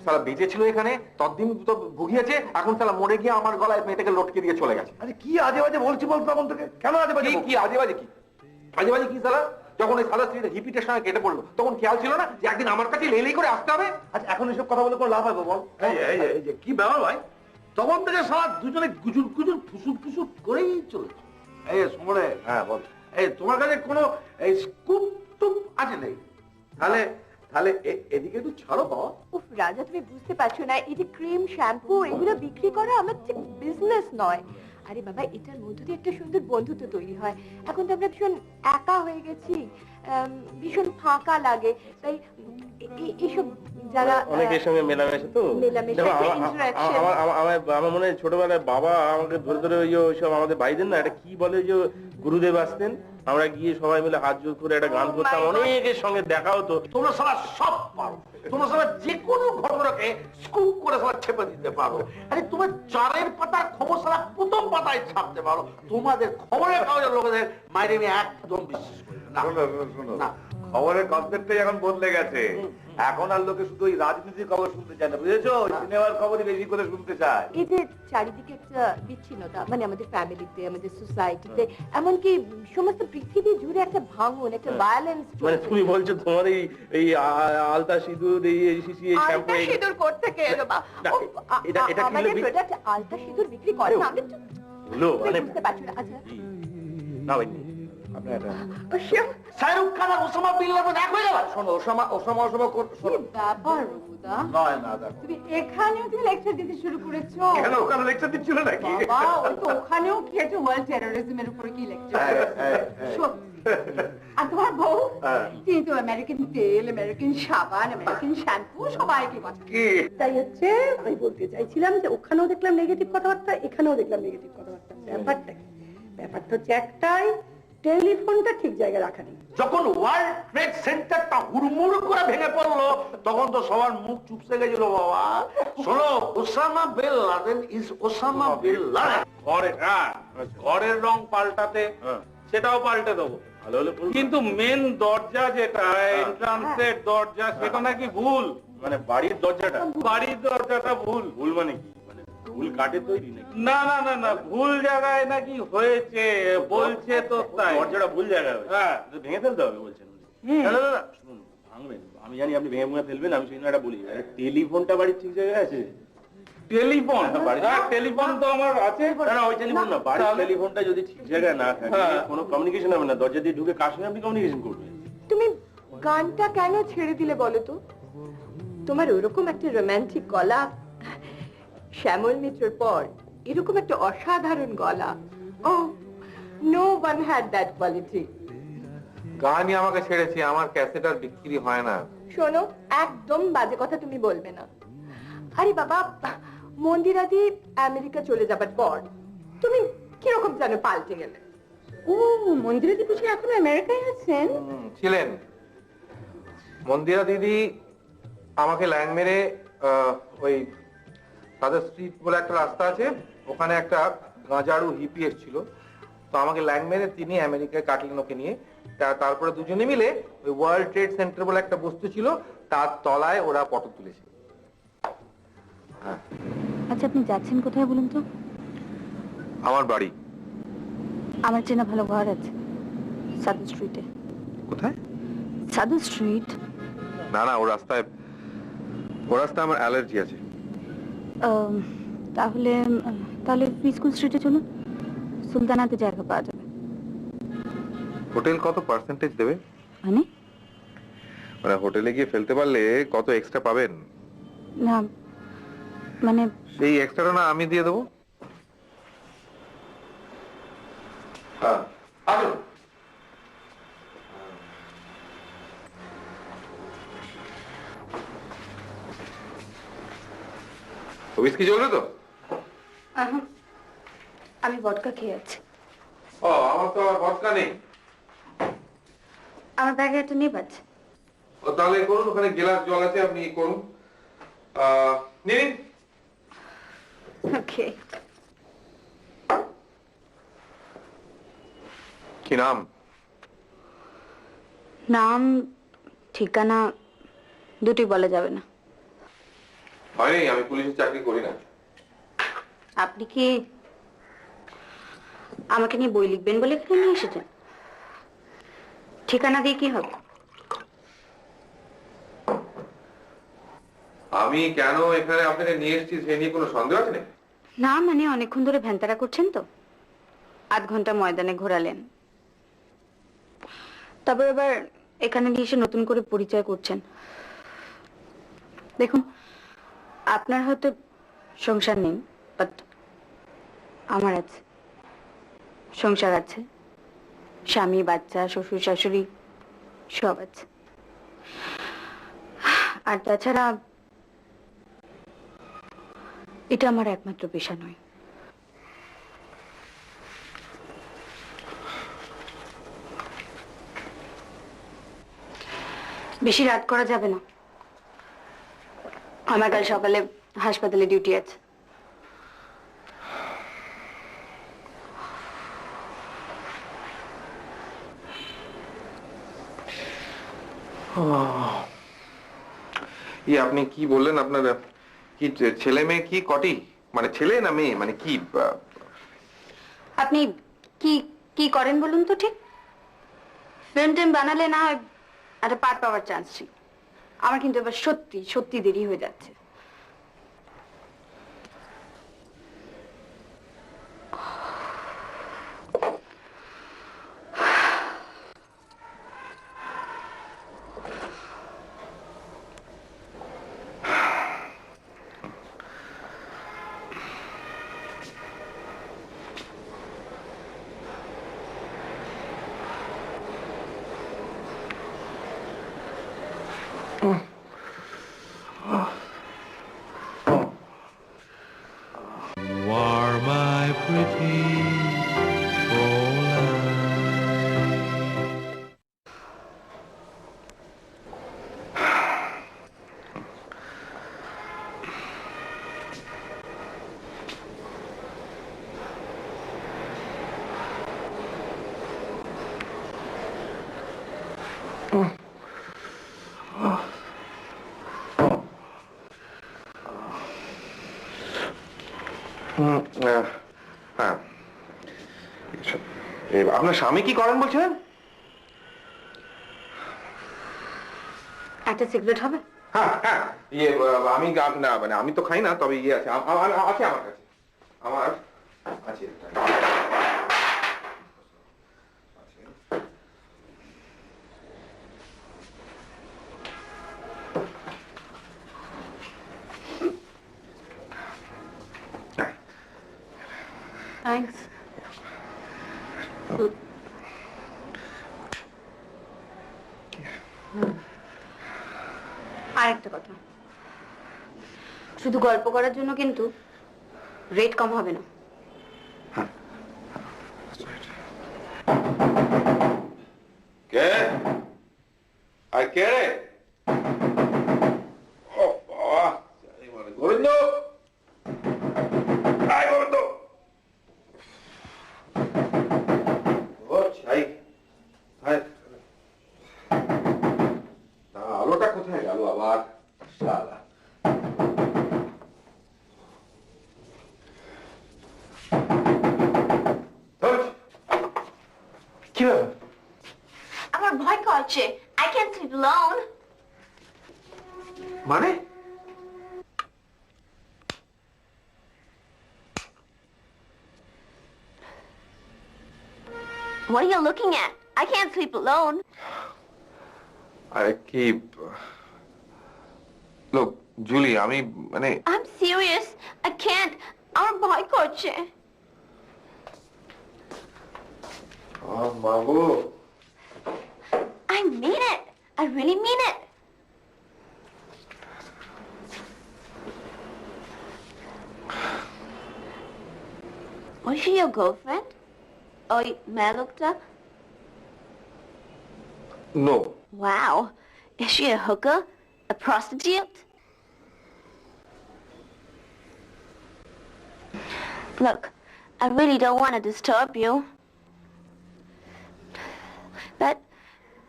সালা বেঁচে ছিল এখানে ততদিন তো ভুগিয়েছে, এখন সালা মরে গিয়ে আমার গলায় মেয়েটাকে লটকে দিয়ে চলে গেছে। আরে কি আজে বাজে বলছি বল তখন থেকে, কেন আজে বাজে? কি আজে বাজে কি সালা? যখন ওই সাদা স্ত্রীটা হিপিটের সঙ্গে কেটে পড়লো, তখন খেয়াল ছিল না যে একদিন আমার কাছে লেলেই করে আসতে হবে? আচ্ছা, এখন এসব কথা বলে কোনো লাভ হবে বল? এই যে কি ব্যাপার ভাই, তখন থেকে সারা দুজনে গুজুর ফুসুর করেই চলেছে। এই শোনে, হ্যাঁ বল। এই তোমার কাছে কোনো এই স্কুপ টুপ আছে নেই? তাহলে এদিকে একটু ছাড়ো বাবা। উফ রাজা, তুমি বুঝতে পারছো না, এই যে ক্রিম শ্যাম্পু এগুলো বিক্রি করা আমার ঠিক বিজনেস নয়। আরে বাবা, এটার মধ্য দিয়ে একটা সুন্দর বন্ধুত্ব তৈরি হয়। এখন তো আমরা ভীষণ একা হয়ে গেছি, ভীষণ ফাঁকা লাগে, তাই এইসব যারা অনেকের সঙ্গে মেলামেশা তো আমার মনে হয় ছোটবেলায় বাবা আমাকে ধরে ধরে ওইসব আমাদের ভাইদের না, এটা কি বলে যে গুরুদেব আসতেন, আমরা গিয়ে সবাই মিলে হাত জোর করে একটা গান করতাম, অনেকের সঙ্গে দেখা হতো। তোমরা সারা সব পারো, তোমরা সারা যে কোনো ঘটনাকে স্কুপ করে সারা ছেপে দিতে পারো। আরে তোমার চারের পাতার খবর সারা প্রথম পাতায় ছাপতে পারো। তোমাদের খবরের কাগজের লোকেদের মাইরে আমি একদম বিশ্বাস করি না। খবরের কনসেপ্টটাই এখন বদলে গেছে। এখন আর লোকে শুধু ওই রাজনীতির খবর শুনতে চায় না, বুঝেছো? সিনেমার খবরই বেশি করে শুনতে চায়। এই যে চারিদিকে একটা বিচ্ছিন্নতা, মানে আমাদের ফ্যামিলিতে, আমাদের সোসাইটিতে, এমনকি সমস্ত পৃথিবী জুড়ে একটা ভাঙন, একটা ভায়োলেন্স। মানে তুমি বলছো তোমার এই আলতা সিঁদুর, এই শিশি, এই শ্যাম্পু, আলতা সিঁদুর করতে কে এলো? এটা আমাদের প্রোডাক্ট আলতা সিঁদুর বিক্রি করে না, আমি হলো মানে বুঝতে পারছি না। আচ্ছা না ভাই, শাহরুখ খান আর ওসামা বিন লাদেন এক হয়ে গেল। শোনো, ওসামা ব্যাপার রুদা, নয় না, দেখো তুমি এখানেও তুমি লেকচার দিতে শুরু করেছো? কেন, ওখানে লেকচার দিচ্ছিল নাকি? বাবা, ওই তো ওখানেও কি একটা ওয়ার্ল্ড টেরোরিজমের উপর কি লেকচার? আর তোমার বউ, তিনি তো আমেরিকান তেল, আমেরিকান সাবান, আমেরিকান শ্যাম্পু সবাইকে কথা। তাই হচ্ছে আমি বলতে চাইছিলাম যে ওখানেও দেখলাম নেগেটিভ কথাবার্তা, এখানেও দেখলাম নেগেটিভ কথাবার্তা। ব্যাপারটা হচ্ছে একটাই, টেলিফোনটা ঠিক জায়গায় রাখা নেই। যখন ওয়ার্ল্ড ট্রেড সেন্টারটা হুড়মুড় করে ভেঙে পড়লো, তখন তো সবার মুখ চুপসে গেছিল বাবা। শোনো, Osama bin Laden is Osama bin Laden. ঘরের রং পাল্টাতে সেটাও পাল্টে দেবো, কিন্তু মেন দরজা যেটা এন্ট্রান্সের দরজা, সেটা নাকি ভুল। মানে বাড়ির দরজাটা ভুল মানে কি? ভুল কাটে তৈরি নাকি? না, ভুল জায়গায় নাকি হয়েছে বলছে তো, তাই দরজাটা ভুল জায়গায় হয়েছে। হ্যাঁ, ভেঙে ফেলতে হবে বলছেন। শুনুন, ভাঙবেন, আমি জানি আপনি ভেঙে ফেলবেন, আমি সেই জন্য বলি টেলিফোনটা বাড়ির ঠিক জায়গায় আছে। টেলিফোন তো আমার আছে, ওই টেলিফোন না, বাড়ির টেলিফোনটা যদি ঠিক জায়গায় না থাকে কোনো কমিউনিকেশন হবে না। দরজা দিয়ে ঢুকে কার সঙ্গে আপনি কমিউনিকেশন করবেন? তুমি গানটা কেন ছেড়ে দিলে বলো তো? তোমার ওরকম একটা রোমান্টিক গলা, শ্যামল মিত্রর পর এরকম একটা অসাধারণ গলা, ও no one had that quality. গানই আমাকে ছেড়েছি, আমার ক্যাসেট আর বিক্রি হয় না। শোনো, একদম বাজে কথা তুমি বলবে না। আরে বাবা, মন্দিরাদি আমেরিকা চলে যাবার পর তুমি কিরকম জানো পাল্টে গেলে। ও, মন্দিরাদি বুঝি এখন আমেরিকায় আছেন? ছিলেন। মন্দিরা দিদি আমাকে ল্যাং মেরে ওই সাদা স্ট্রিট বলে একটা রাস্তা আছে, ওখানে একটা গাঁজাড়ু হিপি এসেছিল, তো আমাকে ল্যাং মেরে তিনি আমেরিকায় কাটলেন ওকে নিয়ে। তারপরে দুজনে মিলে ওই ওয়ার্ল্ড ট্রেড সেন্টার বলে একটা বস্তু ছিল, তার তলায় ওরা ফটো তুলেছে। আচ্ছা, আপনি যাচ্ছেন কোথায় বলুন তো? আমার বাড়ি। আমার চেনা ভালো ঘর আছে সাদু স্ট্রিটে। কোথায়? সাদু স্ট্রিট। না না, ও রাস্তায় আমার অ্যালার্জি আছে। তাহলে তাহলে স্কুল স্ট্রিটে চলুন, সুলতানাতে জায়গা পাওয়া যাবে। হোটেল কত পার্সেন্টেজ দেবে? মানে হোটেলে গিয়ে ফেলতে পারলে কত এক্সট্রা পাবেন? না মানে সেই এক্সট্রাটা না আমি দিয়ে দেবো। হ্যাঁ, আসুন। হুইস্কি চলবে তো? আমি ভদকা খেয়ে আছি। ও, আমার তো আর ভদকা নেই। আমার ব্যাগে একটা নেব আছে। ও, তাহলে করুন, ওখানে গ্লাস জল আছে, আপনি করুন। নিন। ওকে। কি নাম? নাম ঠিকানা দুটি বলা যাবে না। হয়নি, আমি পুলিশের চাকরি করি না। আপনি কি আমাকে নিয়ে বই লিখবেন বলে এখানে নিয়ে এসেছেন? ঠিকানা দিয়ে কি হবে? আমি কেন এখানে আপনাকে নিয়ে এসেছি সে নিয়ে কোনো সন্দেহ আছে নাকি? না মানে অনেকক্ষণ ধরে ভ্যানতারা করছেন তো, আধ ঘন্টা ময়দানে ঘোরালেন, তারপর এবার এখানে নিয়ে এসে নতুন করে পরিচয় করছেন। দেখুন, আপনার হয়তো সংসার নেই, বাট আমার আছে। সংসার আছে, স্বামী, বাচ্চা, শ্বশুর শাশুড়ি সব আছে। আর তাছাড়া এটা আমার একমাত্র পেশা নয়। বেশি রাত করা যাবে না, আমার কাল সকালে হাসপাতালে ডিউটি আছে। আপনি কি বললেন? আপনার কি ছেলে মেয়ে কি কটি? মানে ছেলে না মেয়ে, মানে কি? আপনি কি কি করেন বলুন তো? ঠিক ফিল্ম টিম বানালে না হয় একটা পার্ট পাওয়ার চান্স ছিল। আমার কিন্তু এবার সত্যি সত্যি দেরি হয়ে যাচ্ছে। হ্যাঁ, আপনার স্বামী কি করেন বলছিলেন? একটা সিগারেট হবে? হ্যাঁ হ্যাঁ, আমি না মানে আমি তো খাই না, তবে আছে আছে আমার কাছে, আমার আছে। Thanks. আর একটা কথা, শুধু গল্প করার জন্য কিন্তু রেট কম হবে না। কে? আর কে রে? ও বাবা, গোবিন্দ! আয় গোবিন্দ! ও ছাই, আলোটা কোথায় গেল আবার? শালা। কি ব্যাপার? আমার ভয় করছে। I can't sleep alone. মানে? What are you looking at? I can't sleep alone. আরে কি লোক জুলি, আমি মানে I'm serious. I can't. আমার ভয় করছে। মাগো, I mean it. I really mean it. Was she your girlfriend? Oy, Melukta? No. Wow. Is she a hooker? A prostitute? Look, I really don't want to disturb you. But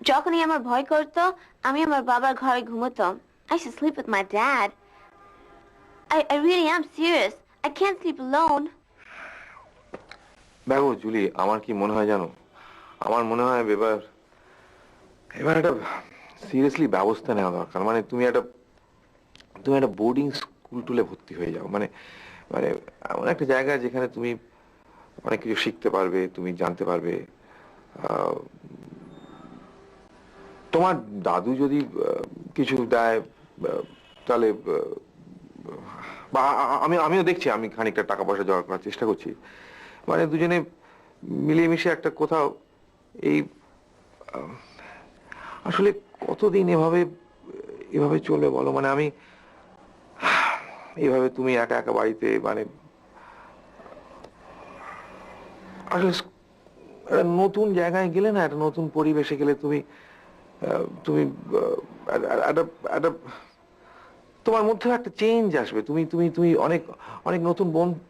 যখনই আমার ভয় করতো, আমি আমার বাবার ঘরে ঘুমোতাম. I should sleep with my dad. I really am serious. I can't sleep alone. দেখো Julie, আমার কি মনে হয় জানো, আমার মনে হয় এবার একটা সিরিয়াসলি ব্যবস্থা নেওয়া দরকার। মানে তুমি একটা বোর্ডিং স্কুল টুলে ভর্তি হয়ে যাও। মানে মানে এমন একটা জায়গা যেখানে তুমি অনেক কিছু শিখতে পারবে, তুমি জানতে পারবে। তোমার দাদু যদি কিছু দেয় তাহলে, বা আমিও দেখছি, আমি খানিকটা টাকা পয়সা জোগাড় করার চেষ্টা করছি। মানে দুজনে মিলিয়ে মিশে একটা কোথাও এই আসলে কতদিন এভাবে চলবে বলো? মানে আমি এইভাবে তুমি একা একা বাড়িতে, মানে আসলে একটা নতুন জায়গায় গেলে না, একটা নতুন পরিবেশে গেলে তুমি একটা তোমার মধ্যে একটা চেঞ্জ আসবে। তুমি তুমি তুমি অনেক অনেক নতুন বন্ধু।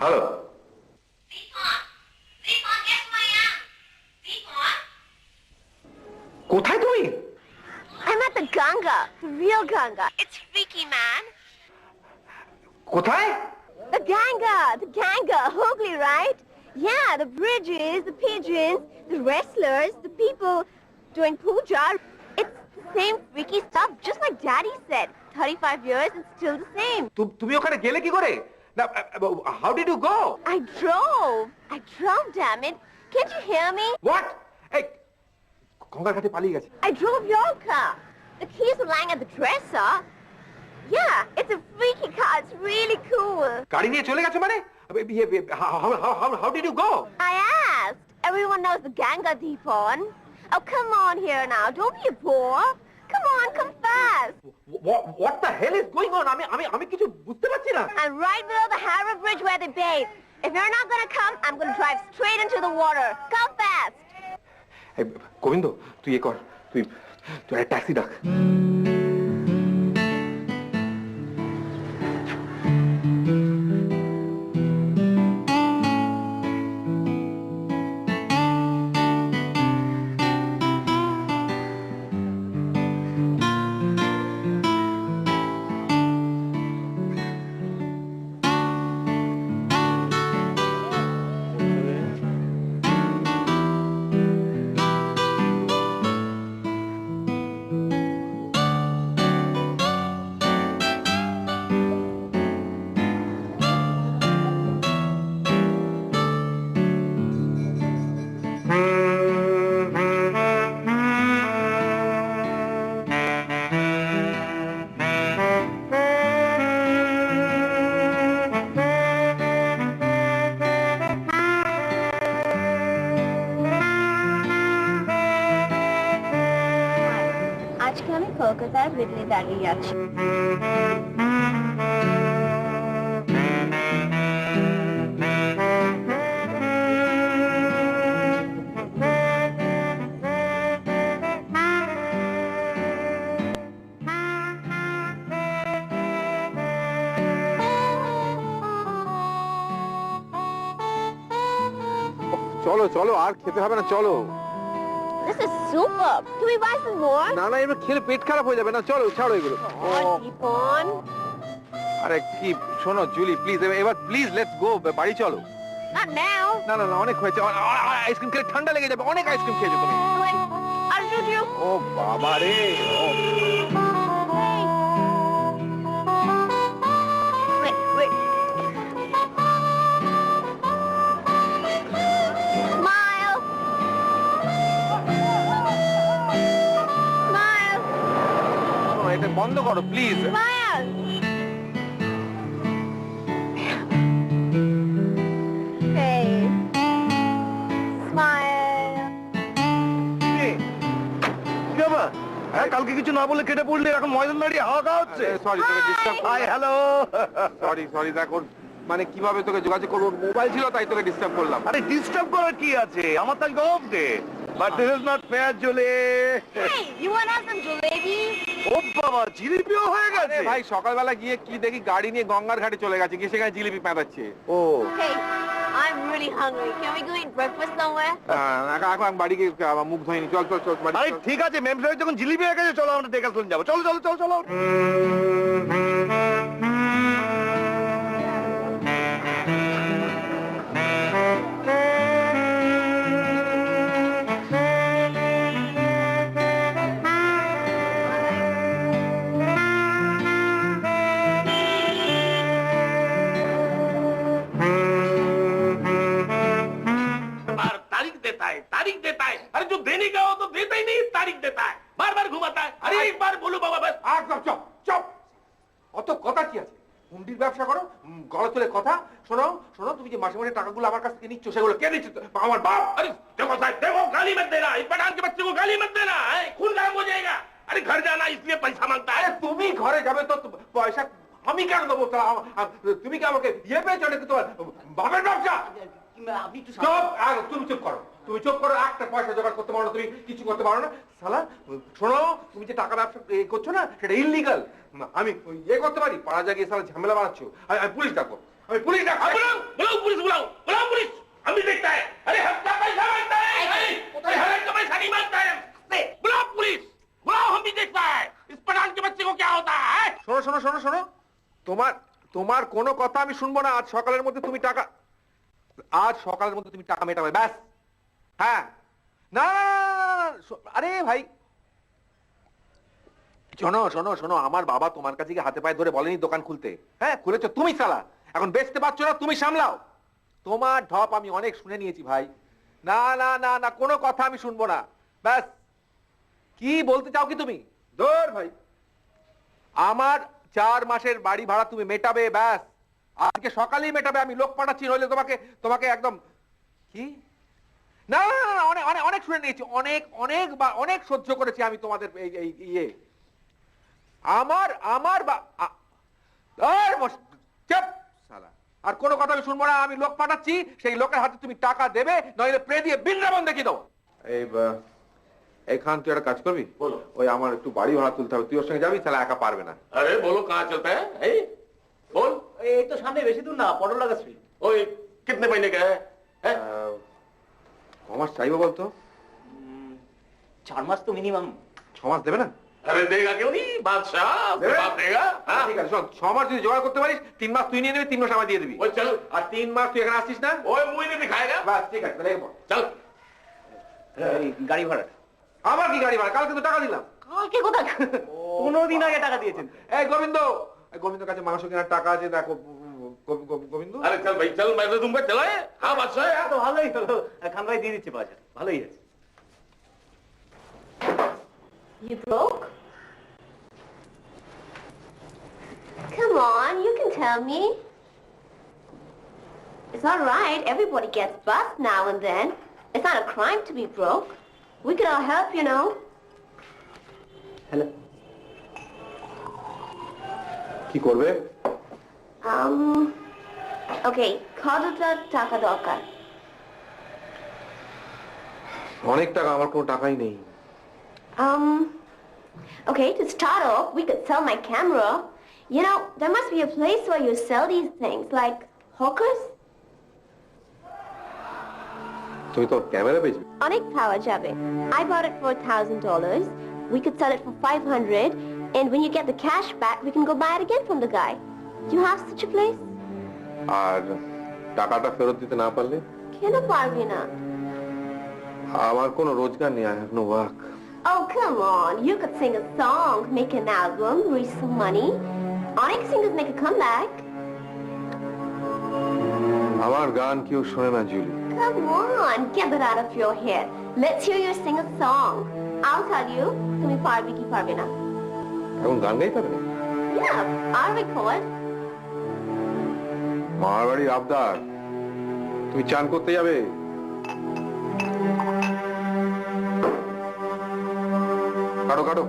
হ্যালো, কোথায় তুমি? I'm at the Ganga, the real Ganga. It's freaky, man. কোথায়? The Ganga, Hooghly, right? Yeah, the bridges, the pigeons, the wrestlers, the people doing puja. It's the same freaky stuff, just like Daddy said. 35 years and still the same. তুমি ওখানে গেলে কি করে? How did you go? I drove, damn it. Can't you hear me? What? Hey, গঙ্গার ঘাটে পালিয়ে গেছে। I drove your car. The keys are lying at the dresser. Yeah, it's a freaky car. It's really cool. গাড়ি নিয়ে চলে গেছে মানে? How did you go? I asked. Everyone knows the Ganga Deepon. Oh, come on here now. Don't be a bore. Come on, come fast. What the hell is going on? আমি কিছু বুঝতে পারছি না। I'm right below the Harbour Bridge where they bathe. If you're not gonna come, I'm gonna drive straight into the water. Come fast. Hey, Govinda, তুই এ কর, তুই একটা taxi ডাক। তার বেডলে দাঁড়িয়ে আছে। চলো চলো, আর খেতে হবে না, চলো। This is super. Can we buy some more? না না, এবার খেলে পেট খারাপ হয়ে যাবে না, চলো ছাড়ো এগুলো। Dipon. আরে কি শোনো জুলি, প্লিজ এবার প্লিজ লেটস গো, বাড়ি চলো। Not now. না না না, অনেক হয়েছে, আইসক্রিম খেলে ঠান্ডা লেগে যাবে, অনেক আইসক্রিম খেয়েছো তুমি। I'll do you. ও বাবা রে, Wait, wait. Smile. Smile. শোনো এটা বন্ধ করো প্লিজ। Smile. Hey. Smile. কালকে কিছু না বলে কেটে পড়লে এখন ময়দান দাঁড়িয়ে হাওয়া খাওয়া হচ্ছে। সরি তোকে ডিস্টার্ব, হাই হ্যালো। সরি দেখো, মানে কিভাবে তোকে যোগাযোগ করবো, মোবাইল ছিল তাই তোকে ডিস্টার্ব করলাম। আরে ডিস্টার্ব করার কি আছে, আমার তো off day. But this is not fair Julie. Hey, you want to have some jalebi? ও বাবা, জিলিপিও হয়ে গেছে। ভাই সকালবেলা গিয়ে কি দেখি গাড়ি নিয়ে গঙ্গার ঘাটে চলে গেছে, গিয়ে সেখানে জিলিপি পেঁচাচ্ছে। ও Hey, I'm really hungry. Can we go eat breakfast somewhere? এখন বাড়ি গিয়ে আমার মুখ ধোয়নি, চল চল চল বাড়ি আরে চল। ঠিক আছে, মেম সাহেব যখন জিলিপি হয়ে গেছে চলো আমরা ডেকাথলন যাবো। চলো চলো চলো চলো। बार तारीख देता है अरे जो देने का हो तो देता ही नहीं, तारीख देता है, बार बार घुमाता है। अरे एक बार बोलो बाबा बस। একদম চপ চপ, অত কথা কি আছে? হুন্ডির ব্যবসা করো, গলা তুলে কথা। শোনো শোনো, তুমি যে মাসে মাসে টাকাগুলো আমার কাছ থেকে নিচ্ছ, সেগুলো কে নিচ্ছে? আমার বাপ। अरे देखो साहब देखो, गाली मत देना, इस पठान के बच्चे को गाली मत देना है, खून गर्म हो जाएगा। अरे घर जाना इसलिए पैसा मांगता है। তুমি ঘরে যাবে তো পয়সা আমি কেন দেবো? তুমি কি আমাকে ইয়ে পেয়েছো নাকি তোমার বাবার ব্যবসা? আপনি একটু তুমি চুপ করো, তুমি চুপ করো, একটা পয়সা জোগাড় করতে পারো না, তুমি কিছু করতে পারো না। শালা শোনো, তুমি যে টাকা ব্যবসা করছো না, সেটা ইললিগাল। আমি ইয়ে করতে পারি, পাড়া জায়গায় শালা ঝামেলা বানাচ্ছ। আমি পুলিশ ডাকো, আমি পুলিশ ডাকো। बुलाओ बुलाओ पुलिस, बुलाओ बुलाओ पुलिस, हम भी देखता है। अरे हफ्ता पैसा मांगता है, अरे हर का पैसा नहीं मांगता है। बुलाओ पुलिस, बुलाओ, हम भी देखता है इस पठान के बच्चे को क्या होता है। শোনো শোনো শোনো শোনো, তোমার তোমার কোনো কথা আমি শুনবো না। আজ সকালের মধ্যে তুমি টাকা, আজ সকালের মধ্যে তুমি টাকা মেটাবে, ব্যাস। হ্যাঁ, না না, আরে ভাই শোনো শোনো শোনো, আমার বাবা তোমার কাছে গিয়ে হাতে পায়ে ধরে বলেনি দোকান খুলতে? হ্যাঁ খুলেছো তুমি, শালা এখন বেচতে পারছো না, তুমি সামলাও। তোমার ঢপ আমি অনেক শুনে নিয়েছি ভাই। না না না না, কোনো কথা আমি শুনবো না, ব্যাস। কি বলতে চাও কি তুমি? ধর ভাই, আমার 4 মাসের বাড়ি ভাড়া তুমি মেটাবে, ব্যাস। আজকে সকালেই মেটাবে, আমি লোক পাঠাচ্ছি, নইলে তোমাকে তোমাকে একদম কি। না না না, অনেক অনেক অনেক শুনে নিয়েছি, অনেক অনেক অনেক সহ্য করেছি আমি তোমাদের এই ইয়ে। আমার আমার চুপ শালা, আর কোনো কথা আমি শুনবো না। আমি লোক পাঠাচ্ছি, সেই লোকের হাতে তুমি টাকা দেবে, নইলে প্রে দিয়ে বৃন্দাবন দেখিয়ে দাও। এইখান তুই একটা কাজ করবি, बोलो। ওই আমার একটু বাড়ি ভাড়া তুলতে হবে, তুই ওর সঙ্গে যাবি, তাহলে একা পারবে না। अरे बोलो कहाँ चलता है, बोल। এই তো সামনে, বেশি দূর না, পটলডাঙ্গা স্ট্রিট। ओए कितने महीने का है? কমাস চাইবো বলতো? 4 মাস তো মিনিমাম। 6 মাস দেবে না? अरे देगा क्यों नहीं, बादशाह बाप देगा। हाँ? ঠিক আছে, শোন, 6 মাস যদি জোগাড় করতে পারিস, 3 মাস তুই নিয়ে নেবি, 3 মাস আমায় দিয়ে দিবি। ओए चल, আর 3 মাস তুই এখানে আসছিস না, ओए मुझे नहीं दिखाएगा। বাস ঠিক আছে, তাহলে এরপর चल। এই গাড়ি ভাড়া আমার কি গাড়ি ভাড়া? কালকে তো টাকা দিলাম। কালকে কোথায়? 15 দিন আগে টাকা দিয়েছেন। এই গোবিন্দ, এই গোবিন্দর কাছে মাংস কেনার টাকা আছে, দেখো গোবিন্দ। अरे चल भाई चल, मैं तो दूंगा, चलो। हाँ बादशाह यार। তো ভালোই হলো, খান ভাই দিয়ে দিচ্ছে বাজার, ভালোই আছে। You broke? Come on, you can tell me. It's all right. Everybody gets bust now and then. It's not a crime to be broke. We could all help, you know. Hello, কি করবে? Okay, কতটা টাকা দরকার? অনেক টাকা, আমার কোনো টাকাই নেই। Okay, to start off, we could sell my camera. You know, there must be a place where you sell these things, like hawkers. তুমি তো ক্যামেরা বেচবে? অনেক পাওয়া যাবে. I bought it for $1,000. We could sell it for $500, and when you get the cash back, we can go buy it again from the guy. Do you have such a place? আর টাকাটা ফেরত দিতে না পারলে? কেন পারবি না? আমার কোনো রোজগার নেই, I have no work. Oh, come on. You could sing a song, make an album, raise some money. Onyx singers make a comeback. আমার গান কেউ শোনে না, Julie. Come on, get that out of your head. Let's hear you sing a song. I'll tell you, তুমি পারবে কি পারবে না। এখন গান গাইতে হবে? Yeah, I'll record. মার বাড়ির আবদার, তুমি চান করতে যাবে? কাটো কাটো।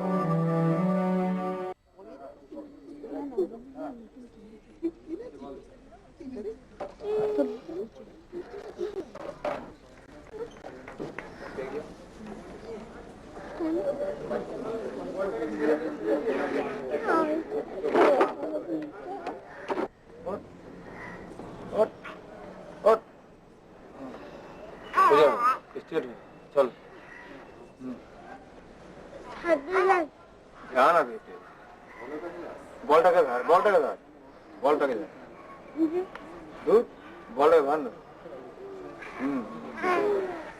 চল বলটাকে ধর, বলটাকে ধর, বলটাকে ধর, বলটাকে ধর না।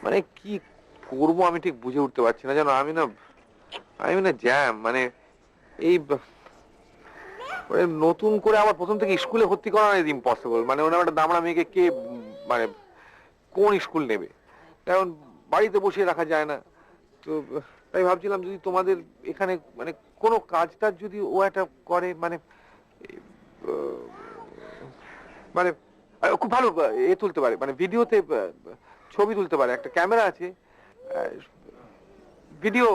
মানে কি করবো আমি ঠিক বুঝে উঠতে পারছি না, জানো। আমি না জ্যাম, মানে এই নতুন করে আবার প্রথম থেকে স্কুলে ভর্তি করা ইজ ইম্পসিবল। মানে ওনার একটা দামড়া মেয়েকে কে মানে কোন স্কুল নেবে, এখন বাড়িতে বসিয়ে রাখা যায় না। তো তাই ভাবছিলাম যদি তোমাদের এখানে মানে কোনো কাজটা যদি ও একটা করে, মানে মানে খুব ভালো এ তুলতে পারে, মানে ভিডিওতে ছবি তুলতে পারে, একটা ক্যামেরা আছে, ভিডিও।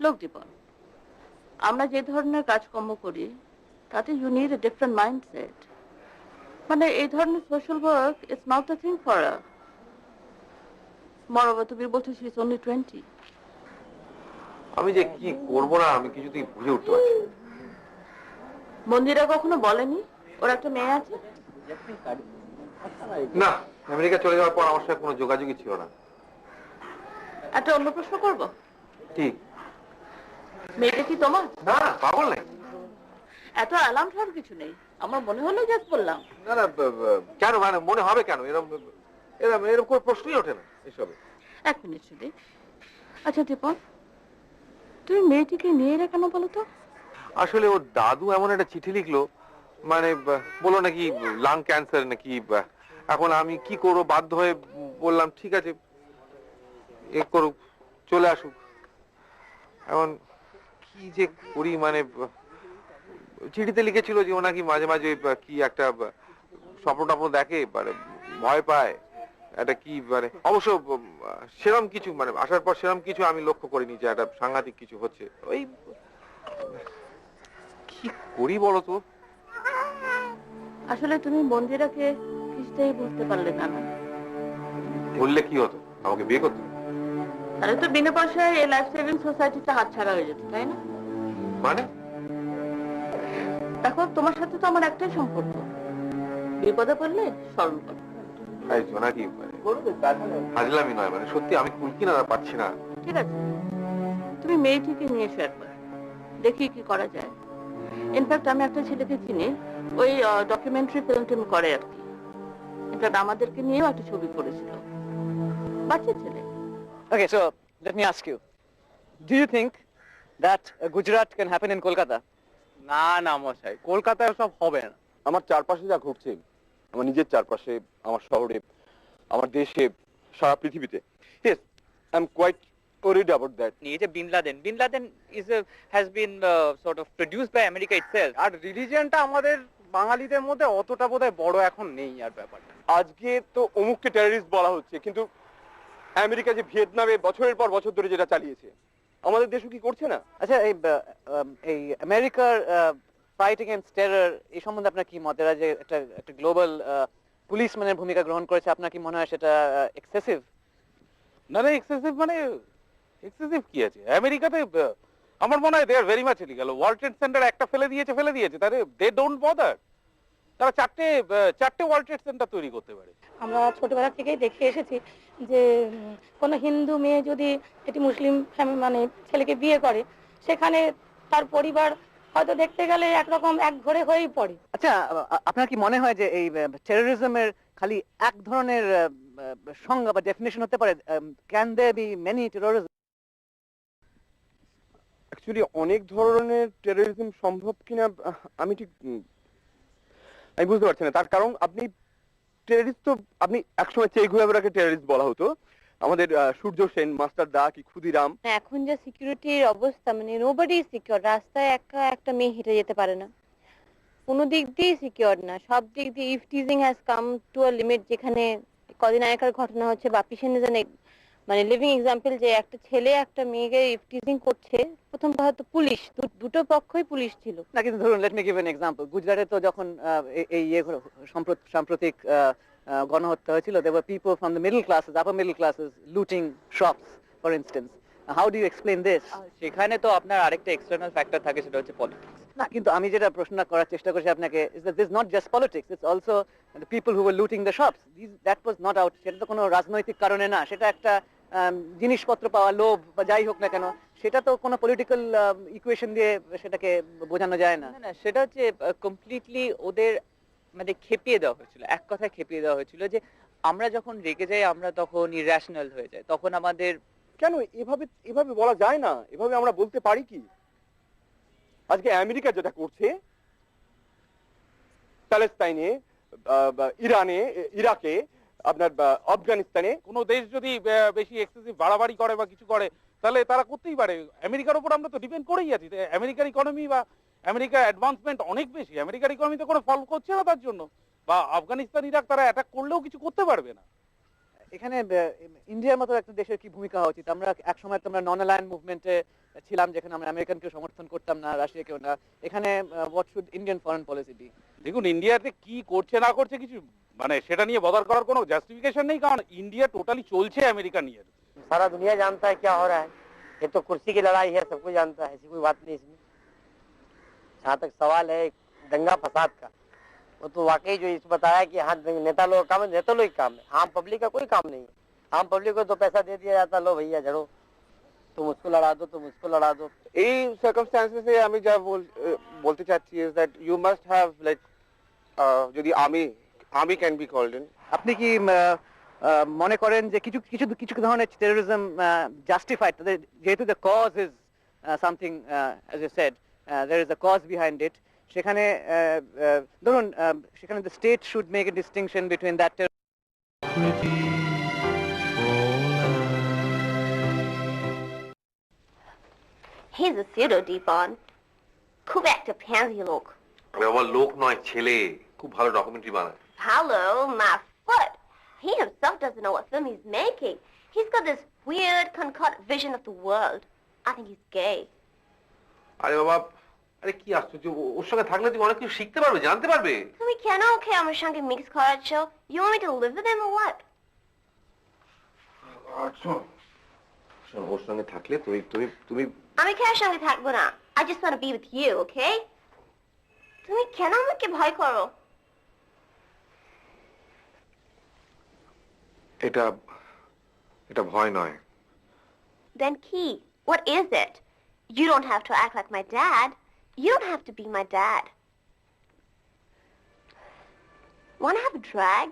লোক দীপন, আমরা যে ধরনের কাজকর্ম করি তাতে you need a different mindset. মানে এই ধরনের social work it's not the thing for a. Moreover, তুমি বলছো she is only 20. আমি যে কি করব না আমি কিছুতেই বুঝে উঠতে পারছি না। মন্দিরা কখনো বলেনি ওর একটা মেয়ে আছে? না, আমেরিকা চলে যাওয়ার পর আমার সাথে কোনো যোগাযোগই ছিল না। একটা অন্য প্রশ্ন করবো, ঠিক মেয়েটা কি তোমার? না না, পাগল নাই। এত অ্যালার্ম হওয়ার কিছু নেই, আমার মনে হলো জাস্ট বললাম। না না, কেন মানে মনে হবে কেন? এরকম এরকম কোনো প্রশ্নই ওঠে না এসবে। এক মিনিট শুধু। আচ্ছা দীপন, তুমি মেয়েটিকে নিয়ে এলে কেন বলো তো? আসলে ওর দাদু এমন একটা চিঠি লিখলো, মানে বললো নাকি লাং ক্যান্সার নাকি। এখন আমি কি করবো, বাধ্য হয়ে বললাম ঠিক আছে এ করুক, চলে আসুক। এখন কি যে করি, মানে চিঠিতে লিখেছিল যে ও নাকি মাঝে মাঝে কি একটা স্বপ্ন টপ্ন দেখে, মানে ভয় পায় এটা কি, মানে অবশ্য সেরম কিছু মানে আসার পর সেরম কিছু আমি লক্ষ্য করিনি যে একটা সাংঘাতিক কিছু হচ্ছে। ওই কি করি বলো তো? আসলে তুমি মন্দিরাকে কিছুতেই বুঝতে পারলে না। বললে কি হতো, আমাকে বিয়ে করতে? তাহলে তো বিনা পয়সায় এই লাইফ সেভিং সোসাইটিটা হাতছাড়া হয়ে যেত, তাই না? মানে দেখো, তোমার সাথে তো আমার একটাই সম্পর্ক, বিপদে পড়লে স্মরণ করো। জোনাকি হাজলামি নয়, মানে সত্যি আমি কুল কিনারা পাচ্ছি না। ঠিক আছে, তুমি মেয়েটিকে নিয়ে এসো একবার, দেখি কি করা যায়। ইনফ্যাক্ট আমি একটা ছেলেকে চিনি, ওই ডকুমেন্টারি ফিল্ম টিম করে আর কি। ইনফ্যাক্ট আমাদেরকে নিয়েও একটা ছবি করেছিল, বাচ্চা ছেলে। Okay, so let me ask you, do you think that Gujarat can happen in Kolkata? না না মশাই, কলকাতায় সব হবে না। আমার চারপাশে যা ঘটছে, আমার নিজের চারপাশে, আমার শহরে, আমার দেশে, সারা পৃথিবীতে, yes, I'm quite worried about that. এই যে Bin Laden has been sort of produced by America itself. আর রিলিজিয়নটা আমাদের বাঙালিদের মধ্যে অতটা বোধহয় বড় এখন নেই আর ব্যাপারটা। আজকে তো অমুককে টেররিস্ট বলা হচ্ছে, কিন্তু আমেরিকা যে ভিয়েতনামে বছরের পর বছর ধরে যেটা চালিয়েছে, আমাদের দেশও কি করছে না? আচ্ছা, এই আমেরিকার ফাইট এগেইনস্ট টেরর এই সম্বন্ধে আপনার কি মত? এরা যে একটা গ্লোবাল পুলিশম্যানের ভূমিকা গ্রহণ করেছে, আপনার কি মনে হয় সেটা এক্সেসিভ? না না, এক্সেসিভ মানে এক্সেসিভ কি আছে? আমেরিকাতে আমার মনে হয় they are very much illegal. World Trade Center একটা ফেলে দিয়েছে, তাহলে দে ডোন্ট বদার। তারা চারটে ওয়ার্ল্ড ট্রেড সেন্টার তৈরি করতে পারে। আমরা ছোটবেলা থেকেই দেখে এসেছি যে কোনো হিন্দু মেয়ে যদি একটি মুসলিম মানে ছেলেকে বিয়ে করে, সেখানে তার পরিবার হয়তো দেখতে গেলে একরকম এক ঘরে হয়েই পড়ে। আচ্ছা, আপনার কি মনে হয় যে এই টেররিজমের খালি এক ধরনের সংজ্ঞা বা ডেফিনিশন হতে পারে? Can there be many terrorism? Actually অনেক ধরনের টেররিজম সম্ভব কিনা আমি বুঝতে পারছি না। তার কারণ আপনি টেররিস্ট তো আপনি একসময় চে গুয়েভারাকে টেররিস্ট বলা হতো, আমাদের সূর্য সেন, মাস্টার দা কি ক্ষুদিরাম। এখন যা সিকিউরিটির অবস্থা, মানে নোবডি সিকিউর। রাস্তায় একটা মেয়ে হেঁটে যেতে পারে না, কোনো দিক দিয়ে সিকিউর না, সব দিক দিয়ে। If teasing has come to a limit, যেখানে কদিন আগেকার ঘটনা হচ্ছে বাপি সেন ইজ মানে লিভিং এক্সাম্পল, যে একটা ছেলে একটা মেয়েকে ইফ টিজিং করছে। প্রথম কথা তো পুলিশ, দুটো পক্ষই পুলিশ ছিল না। কিন্তু ধরুন, let me give an example. গুজরাটে তো যখন এই সাম্প্রতিক গণহত্যা হয়েছিল, there were people from the middle classes, upper middle classes looting shops, for instance. How do you explain this? সেখানে তো আপনার আরেকটা এক্সটার্নাল ফ্যাক্টর থাকে, সেটা হচ্ছে পলিটিক্স। না, কিন্তু আমি যেটা প্রশ্ন করার চেষ্টা করছি আপনাকে, is that this is not just politics, it's also the people who were looting the shops. That was not out, সেটা তো কোনো রাজনৈতিক কারণে না, সেটা একটা জিনিসপত্র পাওয়া, লোভ বা যাই হোক না কেন, সেটা তো কোনো পলিটিক্যাল ইকুয়েশন দিয়ে সেটাকে বোঝানো যায় না। না, সেটা হচ্ছে কমপ্লিটলি ওদের মানে খেপিয়ে দেওয়া হয়েছিল, এক কথায় খেপিয়ে দেওয়া হয়েছিল যে আমরা যখন রেগে যাই আমরা তখন ইরেশনাল হয়ে যাই, তখন আমাদের। কেন এভাবে বলা যায় না? এভাবে আমরা বলতে পারি কি? আজকে আমেরিকা যেটা করছে প্যালেস্তাইনে, ইরানে, ইরাকে, আপনার আফগানিস্তানে, কোনো দেশ যদি বেশি এক্সেসিভ বাড়াবাড়ি করে বা কিছু করে, তাহলে তারা করতেই পারে। আমেরিকার উপর আমরা তো ডিপেন্ড করেই আছি। আমেরিকার ইকোনমি বা আমেরিকার অ্যাডভান্সমেন্ট অনেক বেশি, আমেরিকার ইকোনমিতে কোনো ফল করছে না তার জন্য। বা আফগানিস্তান, ইরাক তারা অ্যাটাক করলেও কিছু করতে পারবে না। এখানে ইন্ডিয়ার মতো একটা দেশের কি ভূমিকা হওয়া উচিত? আমরা এক সময় তোমরা নন অ্যালায়েন্স মুভমেন্টে ছিলাম, যেখানে আমরা আমেরিকানকে সমর্থন করতাম না, রাশিয়াকেও না। এখানে what should Indian foreign policy be? দেখুন, ইন্ডিয়াতে কি করছে না করছে কিছু মানে সেটা নিয়ে বদার করার কোনো জাস্টিফিকেশন নেই, কারণ ইন্ডিয়া টোটালি চলছে আমেরিকা নিয়ে। सारा दुनिया जानता है क्या हो रहा है। ये तो कुर्सी की लड़ाई है, सबको जानता है, ऐसी कोई बात नहीं इसमें। जहाँ तक सवाल है दंगा फसाद का, वो तो वाकई जो इस बताया कि हाँ नेता लोग काम है, नेता लोग काम है, आम पब्लिक का कोई काम नहीं है। आम पब्लिक को तो पैसा दे दिया जाता, लो भैया झड़ो, तुम उसको लड़ा दो, तुम उसको लड़ा दो। এই সার্কামস্ট্যান্সেস এ আমি যা বলতে চাচ্ছি is that you must have like, যদি আমি ক্যান বি কল্ড ইন। আপনি কি মনে করেন যে কিছু ধরনের টেররিজম জাস্টিফাইড, যেহেতু the cause is something, as you said, there is a cause behind it, সেখানে ধরুন সেখানে the state should make a distinction between that. He's a pseudo Deepon. খুব একটা pansy লোক। আমার লোক নয়, ছেলে, খুব ভালো ডকুমেন্টারি বানায়। Hello, my foot. He himself doesn't know what film he's making. He's got this weird, concoct vision of the world. I think he's gay. আরে বাবা, আরে কি আশ্চর্য, ওর সঙ্গে থাকলে তুমি অনেক কিছু শিখতে পারবে, জানতে পারবে। তুমি কেন ওকে আমার সঙ্গে mix করাচ্ছ? You want me to live with him or what? শোন, ওর সঙ্গে থাকলে তুমি আমি কার সঙ্গে থাকবো না? I just want to be with you, okay? তুমি কেন আমাকে ভয় করো? এটা ভয় নয়। Then কি? What is it? You don't have to act like my dad. You don't have to be my dad. Wanna have a drag?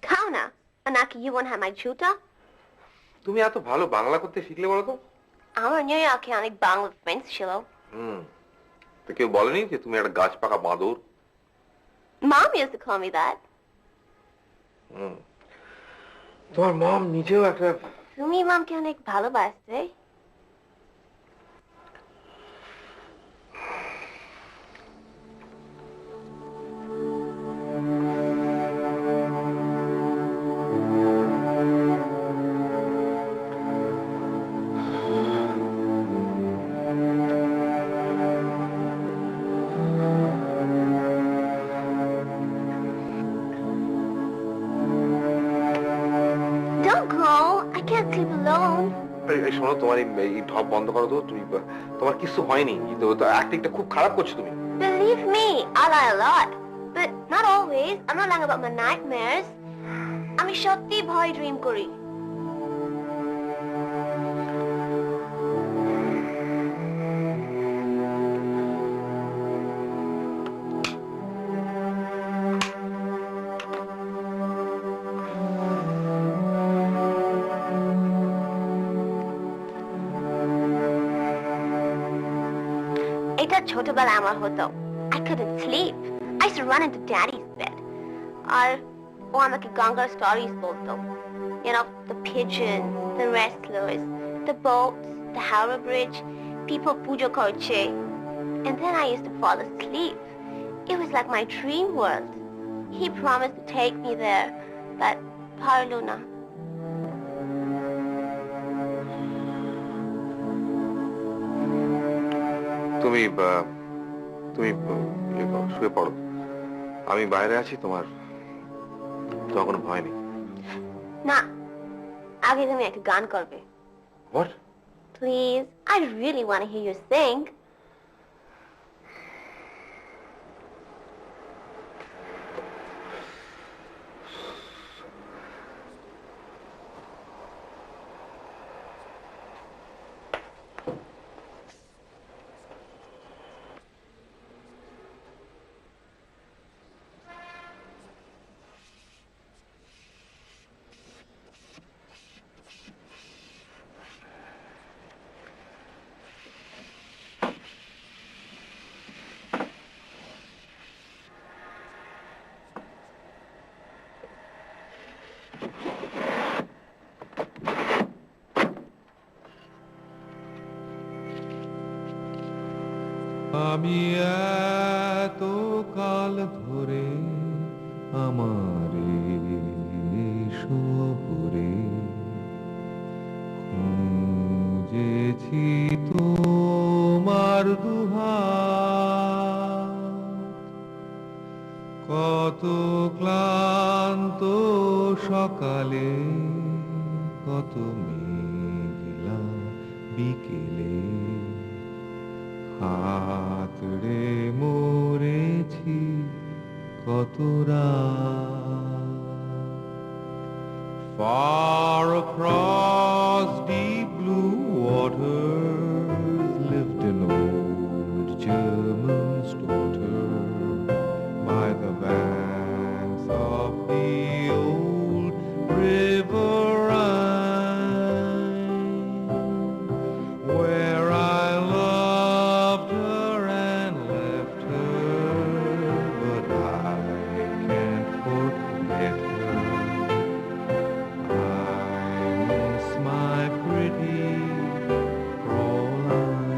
খাও না, নাকি you won't have my chuta? তুমি এত ভালো বাংলা করতে শিখলে বলো তো? আমার নিউ ইয়র্কে অনেক বাংলা ফ্রেন্ডস ছিল। তো কেউ বলেনি যে তুমি একটা গাছ পাকা বাঁদর? Mom used to call me that. তোমার মম নিজেও একটা। তুমি মামকে অনেক ভালোবাসতে। Don't go. I can't sleep alone. এই শোনো, তোমার এই ঢপ বন্ধ করো তো। তুমি তোমার কিছু হয়নি, অ্যাক্টিংটা খুব খারাপ করছো তুমি। Believe me, I lie a lot. But not always. I'm not lying about my nightmares. আমি সত্যি ভয় ড্রিম করি। এটা ছোটবেলায় আমার হতো। I couldn't sleep. I used to run into daddy's bed. আর ও আমাকে গঙ্গার stories বলতো. You know, the pigeons, the wrestlers, the boats, the Howrah Bridge, people pujo korche. And then I used to fall asleep. It was like my dream world. He promised to take me there, but parlo na. তুমি শুয়ে পড়ো, আমি বাইরে আছি, তোমার কোনো ভয় নেই। না, আগে তুমি একটা গান করবে। What? Please, I really want to hear you sing. আমি এত কাল ধরে আমার শহরে খুঁজেছি তোমার দুহাত, কত ক্লান্ত সকালে, কত মেঘলা বিকেলে হাতড়ে মরেছি কত রাত। Far across deep blue waters lived an old German's daughter by the banks of the old river Rhine, where I loved her and left her, but I can't forget her. I miss my pretty Fräulein.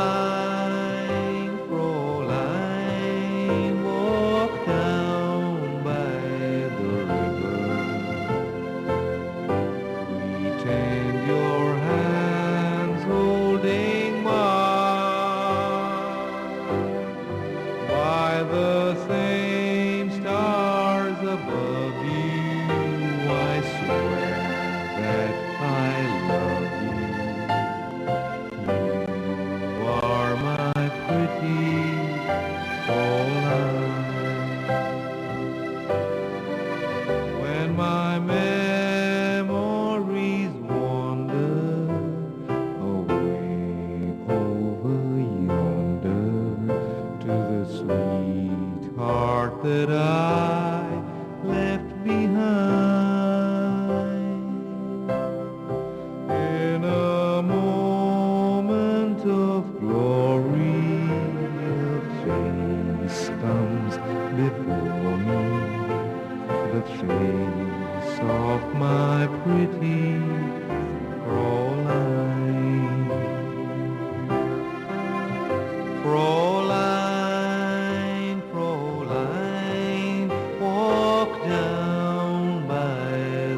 Fräulein, Fräulein, walk down by the river. Pretend your hands holding mine. By the same stars above you, I swear that I love you. You are my pretty Fräulein. When my memories wander away over yonder to the sweetheart that I left behind, in a moment of glory, a face comes before me, the face of my pretty Fräulein. Fräulein, Fräulein, walk down by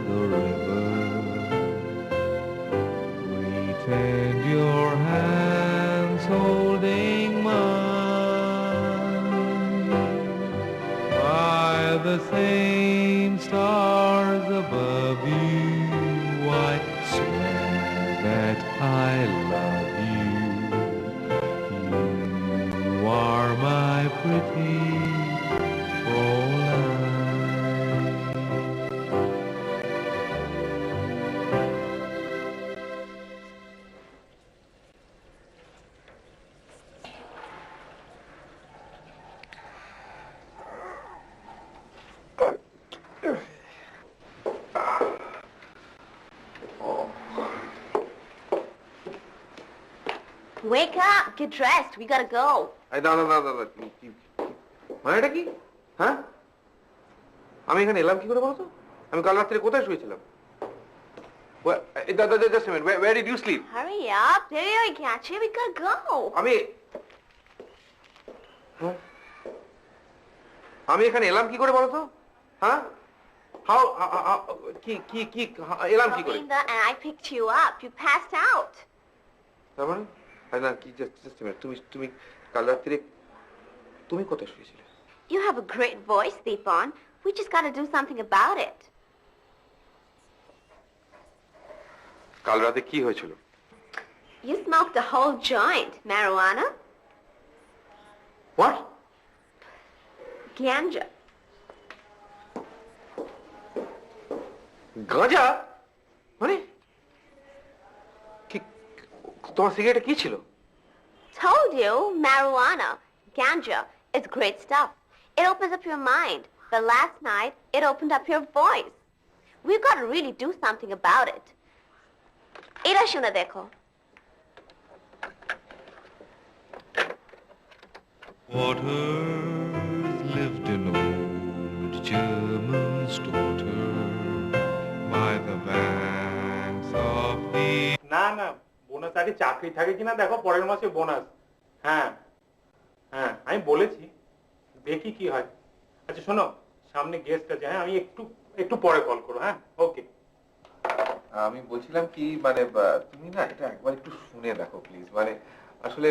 the river. Pretend your hands holding mine. By the same stars above you, I swear that I love you. You are my pretty Fräulein. Wake up, get dressed, we gotta go. না না না না মানেটা কি? হ্যাঁ, আমি এখানে এলাম কি করে বলতো? আমি কাল রাত্রে কোথায় শুয়েছিলাম? Just a minute, where did you sleep? Hurry up, there you got you, we gotta go. আমি এখানে এলাম কি করে বলতো? হ্যাঁ, how কি এলাম কি করে? Govinda, and I picked you up, you passed out. তার মানে না কি just a minute, তুমি কাল রাত্রে তুমি কোথায় শুয়েছিলে? You have a great voice, Deepan. We just gotta do something about it. কাল রাতে কি হয়েছিল? You smoked the whole joint, marijuana. What? Ganja. গাঁজা? মানে কি তোমার সিগারেটে কি ছিল? Told you, marijuana, ganja, it's great stuff. It opens up your mind. But last night, it opened up your voice. We've got to really do something about it. Era shuna dekho. Waters lived in old German Stotter by the banks of the... না না, bonus আগে চাকরি থাকে কিনা দেখো, পরের মাসে bonus. হ্যাঁ হ্যাঁ, আমি বলেছি, দেখি কি হয়। আচ্ছা শোনো, সামনে গেস্ট আছে, হ্যাঁ আমি একটু পরে কল করো। হ্যাঁ, ওকে। আমি বলছিলাম কি, মানে তুমি না এটা একবার একটু শুনে দেখো প্লিজ। মানে আসলে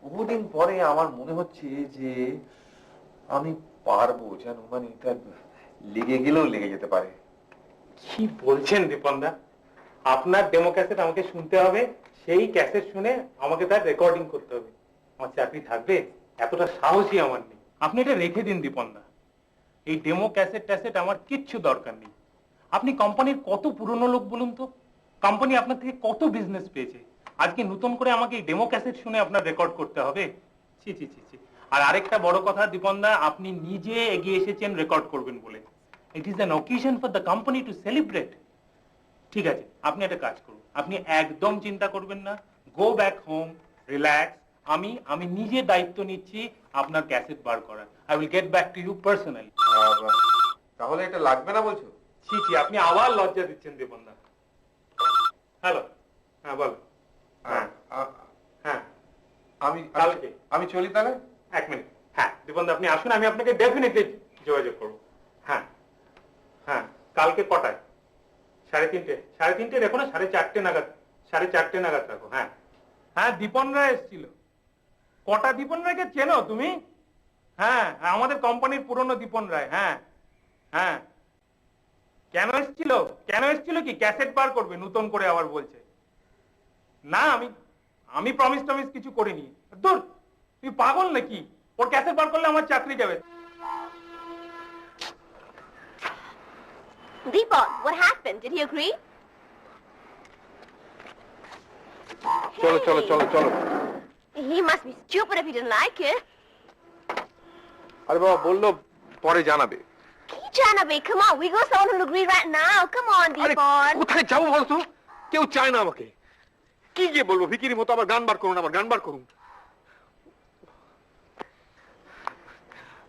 বহুদিন পরে আমার মনে হচ্ছে যে আমি পারবো, জানো, মানে এটা লেগে গেলেও লেগে যেতে পারে। কি বলছেন দীপনদা? আপনার ডেমো ক্যাসেট আমাকে শুনতে হবে, সেই ক্যাসেট শুনে আমাকে তার রেকর্ডিং করতে হবে। আমার চাকরি থাকবে? এতটা সাহসই আমার নেই। আপনি এটা রেখে দিন দীপনদা, এই ডেমো ক্যাসেট ট্যাসেট আমার কিচ্ছু দরকার নেই। আপনি কোম্পানির কত পুরনো লোক বলুন তো, কোম্পানি আপনার থেকে কত বিজনেস পেয়েছে, আজকে নতুন করে আমাকে এই ডেমো ক্যাসেট শুনে আপনার রেকর্ড করতে হবে? ছি ছি ছি ছি। আর আরেকটা বড় কথা দীপনদা, আপনি নিজে এগিয়ে এসেছেন রেকর্ড করবেন বলে। It is an occasion for the company to celebrate. ঠিক আছে, আপনি একটা কাজ করুন, আপনি একদম চিন্তা করবেন না, গো ব্যাক হোম, রিল্যাক্স। আমি নিজে দায়িত্ব নিচ্ছি আপনার ক্যাসেট বার করার। I will get back to you personally. তাহলে এটা লাগবে না বলছো? ছি ছি, আপনি আবার লজ্জা দিচ্ছেন দীপনদা। হ্যালো, হ্যাঁ বলো। হ্যাঁ হ্যাঁ, আমি চলি তাহলে। এক মিনিট। হ্যাঁ দীপনদা, আপনি আসুন, আমি আপনাকে ডেফিনেটলি যোগাযোগ করবো। হ্যাঁ হ্যাঁ, কালকে কটায়? 3:30? 3:30 রেখো না, 4:30 নাগাদ, 4:30 নাগাদ রাখো। হ্যাঁ হ্যাঁ, দীপন রায় এসেছিল। কটা দীপন রায়কে চেনো তুমি? হ্যাঁ, আমাদের কোম্পানির পুরনো দীপন রায়। হ্যাঁ হ্যাঁ, কেন এসেছিল কি? ক্যাসেট বার করবে নতুন করে আবার বলছে। না, আমি প্রমিস টমিস কিছু করিনি। দূর, তুই পাগল নাকি? ওর ক্যাসেট বার করলে আমার চাকরি যাবে। Deepak, what happened? Did he agree? চলো চলো চলো চলো। He must be stupid if he didn't like it. আরে বাবা বললো পরে জানাবে। কি জানাবে? Come on, we go someone who'll agree right now. Come on, Deepak. কোথায় যাবো বলতো? কেউ চায় না আমাকে। কি গিয়ে বলবো ভিকিরি মতো আবার গান বার করুন।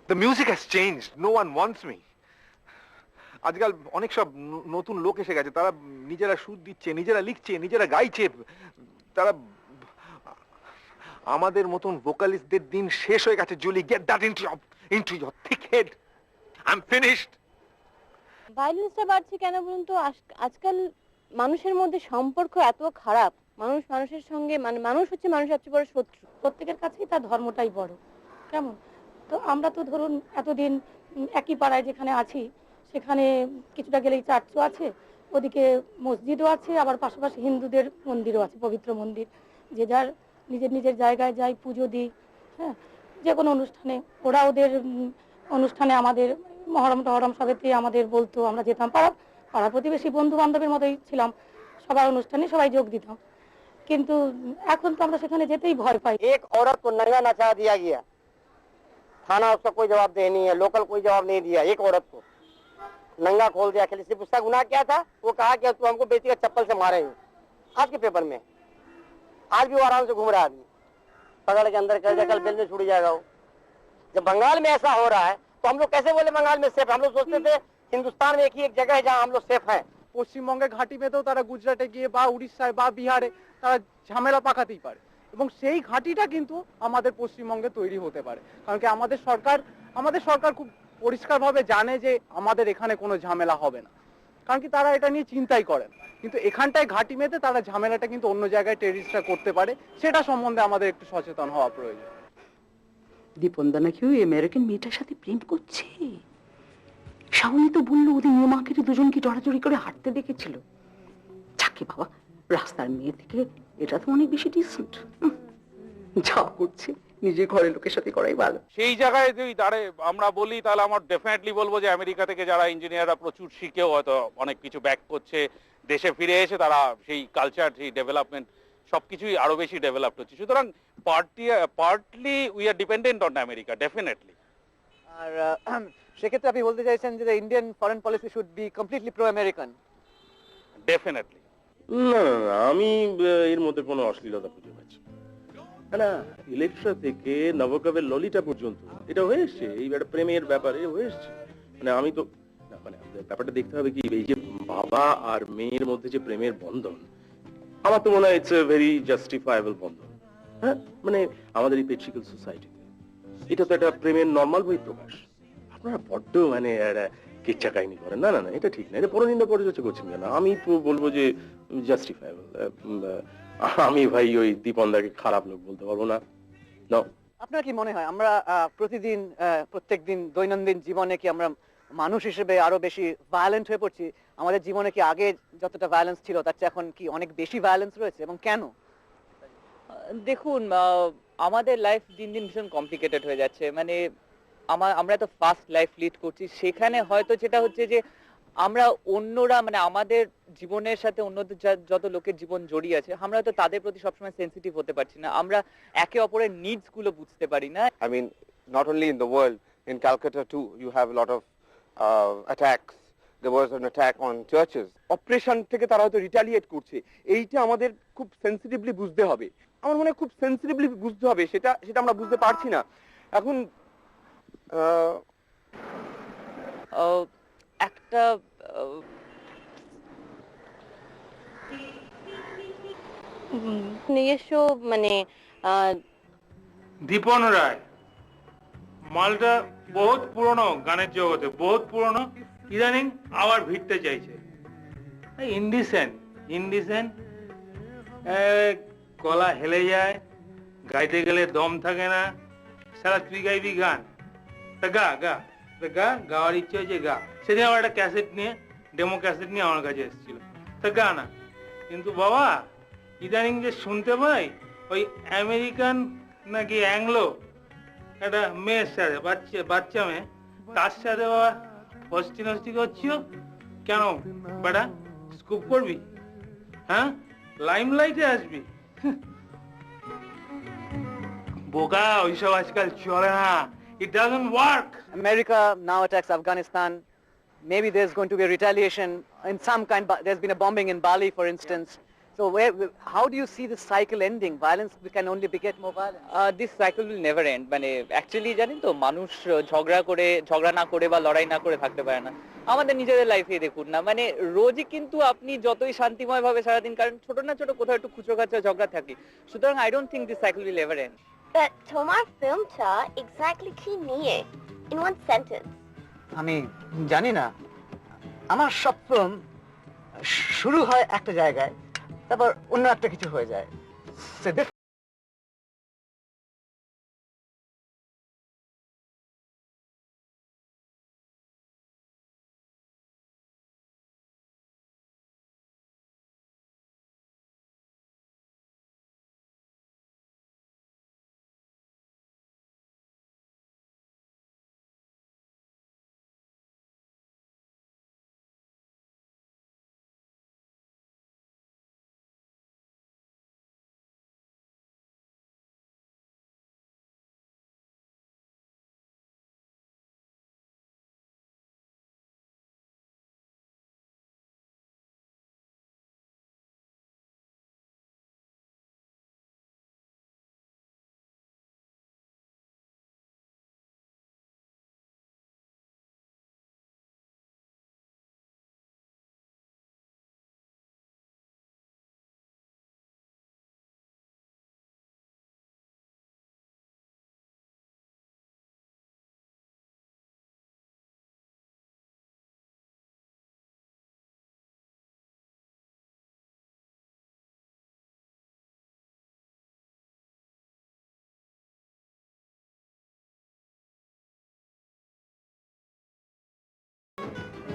The music has changed. No one wants me. আজকাল অনেক সব নতুন লোক এসে গেছে, তারা নিজেরা সুর দিচ্ছে, নিজেরা লিখছে, নিজেরা গাইছে। তারা আমাদের মতন ভোকালিস্টদের দিন শেষ হয়ে গেছে। Julie, get that into your thick head. I'm finished. ভায়োলেন্সটা বাড়ছে কেন বলুন তো? আজকাল মানুষের মধ্যে সম্পর্ক এত খারাপ, মানুষের সঙ্গে, মানে মানুষ হচ্ছে মানুষের সবচেয়ে বড় শত্রু। প্রত্যেকের কাছেই তার ধর্মটাই বড়। কেমন তো আমরা তো ধরুন এতদিন একই পাড়ায় যেখানে আছি সেখানে কিছুটা গেলেই চার্চও আছে, ওদিকে মসজিদও আছে, আবার পাশাপাশি হিন্দুদের মন্দিরও আছে, পবিত্র মন্দির। যে যার নিজের নিজের জায়গায় যাই, পুজো দিই। হ্যাঁ, যে কোনো অনুষ্ঠানে ওরা ওদের অনুষ্ঠানে আমাদের মহরম টহরম সবেতে আমাদের বলতো, আমরা যেতাম। পাড়া প্রতিবেশী বন্ধু বান্ধবের মতোই ছিলাম, সবার অনুষ্ঠানে সবাই যোগ দিতাম। কিন্তু এখন তো আমরা সেখানে যেতেই ভয় পাই। एक औरत को नंगा नचा दिया गया, थाना उसका कोई जवाब दे नहीं है, लोकल कोई जवाब नहीं दिया। एक औरत को नंगा खोल दिया, खाली सिर्फ उसका गुनाह क्या था, वो कहा कि तू हमको बेटी का चप्पल से मारे हैं। आज के पेपर में आज भी वो आराम से घूम रहा है आदमी, पकड़ के अंदर कर दिया, कल बेल में छूट जाएगा वो। जब बंगाल में ऐसा हो रहा है तो हम लोग कैसे बोले बंगाल में सेफ? हम लोग सोचते थे हिंदुस्तान में एक ही एक जगह है जहाँ हम लोग सेफ हैं। পশ্চিমবঙ্গের ঘাঁটিতেও তারা গুজরাটে গিয়ে বা উড়িষ্যায় বা বিহারে তারা ঝামেলা পাকাতেই পারে, এবং সেই ঘাঁটিটা কিন্তু আমাদের পশ্চিমবঙ্গে তৈরি হতে পারে। কারণ কি আমাদের সরকার খুব পরিষ্কারভাবে জানে যে আমাদের এখানে কোনো ঝামেলা হবে না, কারণ কি তারা এটা নিয়ে চিন্তাই করেন। কিন্তু এখানটায় ঘাঁটি মেতে তারা ঝামেলাটা কিন্তু অন্য জায়গায় টেররিস্টরা করতে পারে, সেটা সম্বন্ধে আমাদের একটু সচেতন হওয়া প্রয়োজন। দীপনদা নাকি ওই আমেরিকান মেয়েটার সাথে প্রেম করছে। শাওনি তো বললো ওদের মেয়ে মাকে দুজনকে জড়াজড়ি করে হাঁটতে দেখেছিল। যাকে বাবা, রাস্তার মেয়ে থেকে এটা তো অনেক বেশি ডিসেন্ট। যা করছে নিজের ঘরের লোকের সাথে করাই ভালো। সেই জায়গায় যদি দাঁড়ে আমরা বলি, তাহলে আমার ডেফিনেটলি বলবো যে আমেরিকা থেকে যারা ইঞ্জিনিয়াররা প্রচুর শিখেও হয়তো অনেক কিছু ব্যাক করছে, দেশে ফিরে এসে তারা সেই কালচার, সেই ডেভেলপমেন্ট সবকিছুই আরো বেশি ডেভেলপড হচ্ছে। সুতরাং partly we are dependent on America, definitely. আর সেক্ষেত্রে আপনি বলতে চাইছেন যে Indian foreign policy should be completely pro American? Definitely. না না না, আমি এর মধ্যে কোনো অশ্লীলতা খুঁজে পাচ্ছি না। ইলেকট্রা থেকে নবকবের ললিতা পর্যন্ত এটা হয়ে এসছে, এই প্রেমের ব্যাপারে হয়ে এসছে। মানে আমি তো মানে ব্যাপারটা দেখতে হবে কি, এই যে বাবা আর মেয়ের মধ্যে যে প্রেমের বন্ধন, আমার তো মনে হয় ইটস এ ভেরি জাস্টিফায়েবল বন্ধন। হ্যাঁ, মানে আমাদের এই পেট্রিক্যাল সোসাইটিতে এটা তো একটা প্রেমের নর্মাল বহিঃপ্রকাশ। আপনারা বড্ড মানে কেচ্চা কাহিনী করেন। না না না, এটা ঠিক না, এটা পরনিন্দা পর্যালোচনা করছেন কেন? আমি তো বলবো যে জাস্টিফায়েবল। আমি ভাই ওই দীপনদাকে খারাপ লোক বলতে পারবো না। আপনার কি মনে হয় আমরা প্রতিদিন প্রত্যেকদিন দৈনন্দিন জীবনে কি আমরা মানুষ হিসেবে আরো বেশি ভায়োলেন্ট হয়ে পড়ছি? আমাদের জীবনে কি আগে যতটা ভায়োলেন্স ছিল তার চেয়ে এখন কি অনেক বেশি ভায়োলেন্স রয়েছে, এবং কেন? দেখুন, আমাদের লাইফ দিন দিন ভীষণ কমপ্লিকেটেড হয়ে যাচ্ছে। মানে আমরা তো ফাস্ট লাইফ লিড করছি, সেখানে হয়তো যেটা হচ্ছে যে আমরা অন্যরা, মানে আমাদের জীবনের সাথে অন্যদের যত লোকের জীবন জড়িয়ে আছে, আমরা হয়তো তাদের প্রতি সবসময় সেন্সিটিভ হতে পারছি না, আমরা একে অপরের নিডস গুলো বুঝতে পারি না। I mean, not only in the world, in Calcutta too, you have a lot of attacks. There was an attack on churches. Operation থেকে তারা হয়তো রিটালিয়েট করছে, এইটা আমাদের খুব সেন্সিটিভলি বুঝতে হবে। আমার মনে হয় খুব সেন্সিটিভলি বুঝতে হবে, সেটা আমরা বুঝতে পারছি না এখন। একটা নিজস্ব মানে দীপন রায় মালটা বহুত পুরনো গানের জগতে, বহুত পুরনো, ইদানিং আবার ভিড়তে চাইছে। ইনডিসেন্ট গলা হেলে যায়, গাইতে গেলে দম থাকে না। সারা তুই গাইবি গান, তা গাওয়ার ইচ্ছে হয়েছে গা। সেদিন আমার একটা ক্যাসেট নিয়ে, ডেমো ক্যাসেট নিয়ে আমার কাছে এসেছিল, তা গা না। কিন্তু বাবা ইদানিং যে শুনতে পাই, ওই আমেরিকান নাকি অ্যাংলো একটা মেয়ের সাথে, বাচ্চা মেয়ে, তার সাথে বাবা হস্তি নস্তি করছিও। কেন বেটা স্কুপ করবি? হ্যাঁ, লাইমলাইটে আসবি? বোকা, ওইসব আজকাল চলে না। It doesn't work. America now attacks Afghanistan. Maybe there's going to be a retaliation in some kind. There's been a bombing in Bali, for instance. So how do you see this cycle ending? Violence can only beget more violence. This cycle will never end. মানে actually জানেন তো, মানুষ ঝগড়া না করে বা লড়াই না করে থাকতে পারে না। আমাদের নিজেদের লাইফে দেখুন না, মানে রোজই কিন্তু আপনি যতই শান্তিময় ভাবে সারাদিন, কারণ ছোট না ছোট কোথাও একটু খুচরো খাচরা ঝগড়া থাকে। সুতরাং I don't think this cycle will ever end. But তোমার ফিল্মটা এক্স্যাক্টলি কি নিয়ে, in one sentence? আমি জানি না, আমার সব ফিল্ম শুরু হয় একটা জায়গায়, তারপর অন্য একটা কিছু হয়ে যায়।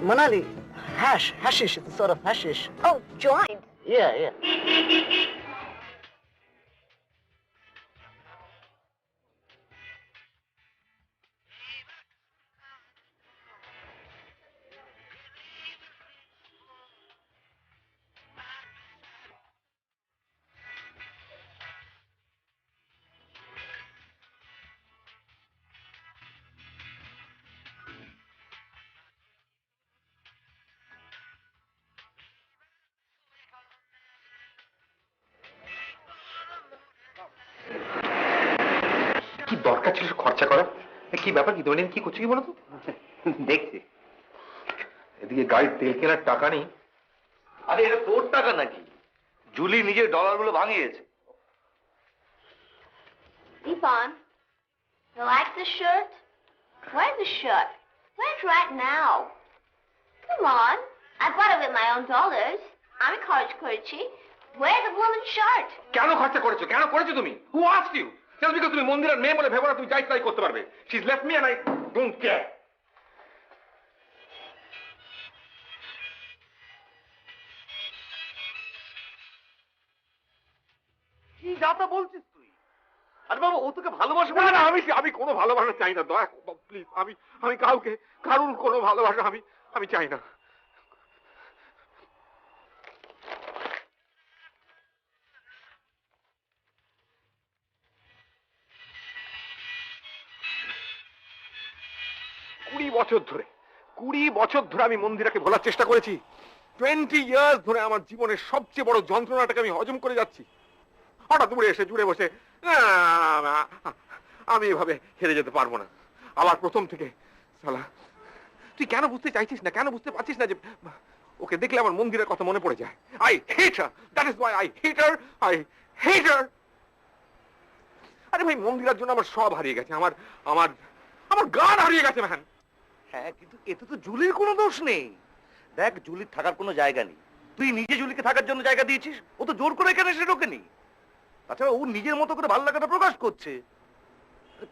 Manali, hashish, it's a sort of hashish. Oh, joint. Yeah. কি দরকার ছিল খরচা করা? কি ব্যাপার কি তুমি কি করছো কি বলো তো? দেখছি। এদিকে গাড়ির তেল কেনার টাকা নেই। আরে এটা তোর টাকা নাকি? জুলি নিজের ডলারগুলো ভাঙিয়েছে। Deepan, you like the shirt? Where's the shirt? Wear it right now. Come on, I bought it with my own dollars. I'm a college coachy. Wear the woman's shirt. কেন খরচা করেছো? কেন করেছো তুমি? Who asked you? Just because তুমি মন্দিরের মেয়ে বলে ভেবো না তুমি যাই তাই করতে পারবে। She's left me and I don't care. কি যাতা বলছিস তুই? আরে বাবা ও তোকে ভালোবাসে না না আমি কোনো ভালোবাসা চাই না, দয়া প্লিজ। আমি কাউকে কারুর কোনো ভালোবাসা আমি চাই না। কুড়ি বছর ধরে আমি মন্দিরাকে ভোলার চেষ্টা করেছি। 20 ইয়ার্স ধরে আমার জীবনের সবচেয়ে বড় যন্ত্রণাটাকে আমি হজম করে যাচ্ছি। হঠাৎ দূরে এসে জুড়ে বসে আমি এভাবে হেরে যেতে পারবো না। আবার প্রথম থেকে সালা তুই কেন বুঝতে চাইছিস না, কেন বুঝতে পারছিস না যে ওকে দেখলে আমার মন্দিরের কথা মনে পড়ে যায়। I hate her, that is why I hate her. আরে ভাই মন্দিরের জন্য আমার সব হারিয়ে গেছে, আমার গান হারিয়ে গেছে ম্যান। হ্যাঁ কিন্তু এতে তো জুলির কোনো দোষ নেই। দেখ জুলির থাকার কোনো জায়গা নেই, তুই নিজে জুলিকে থাকার জন্য জায়গা দিয়েছিস। ও তো জোর করে এখানে এসে ঢোকেনি। তাছাড়া ও নিজের মতো করে ভালো লাগাটা প্রকাশ করছে।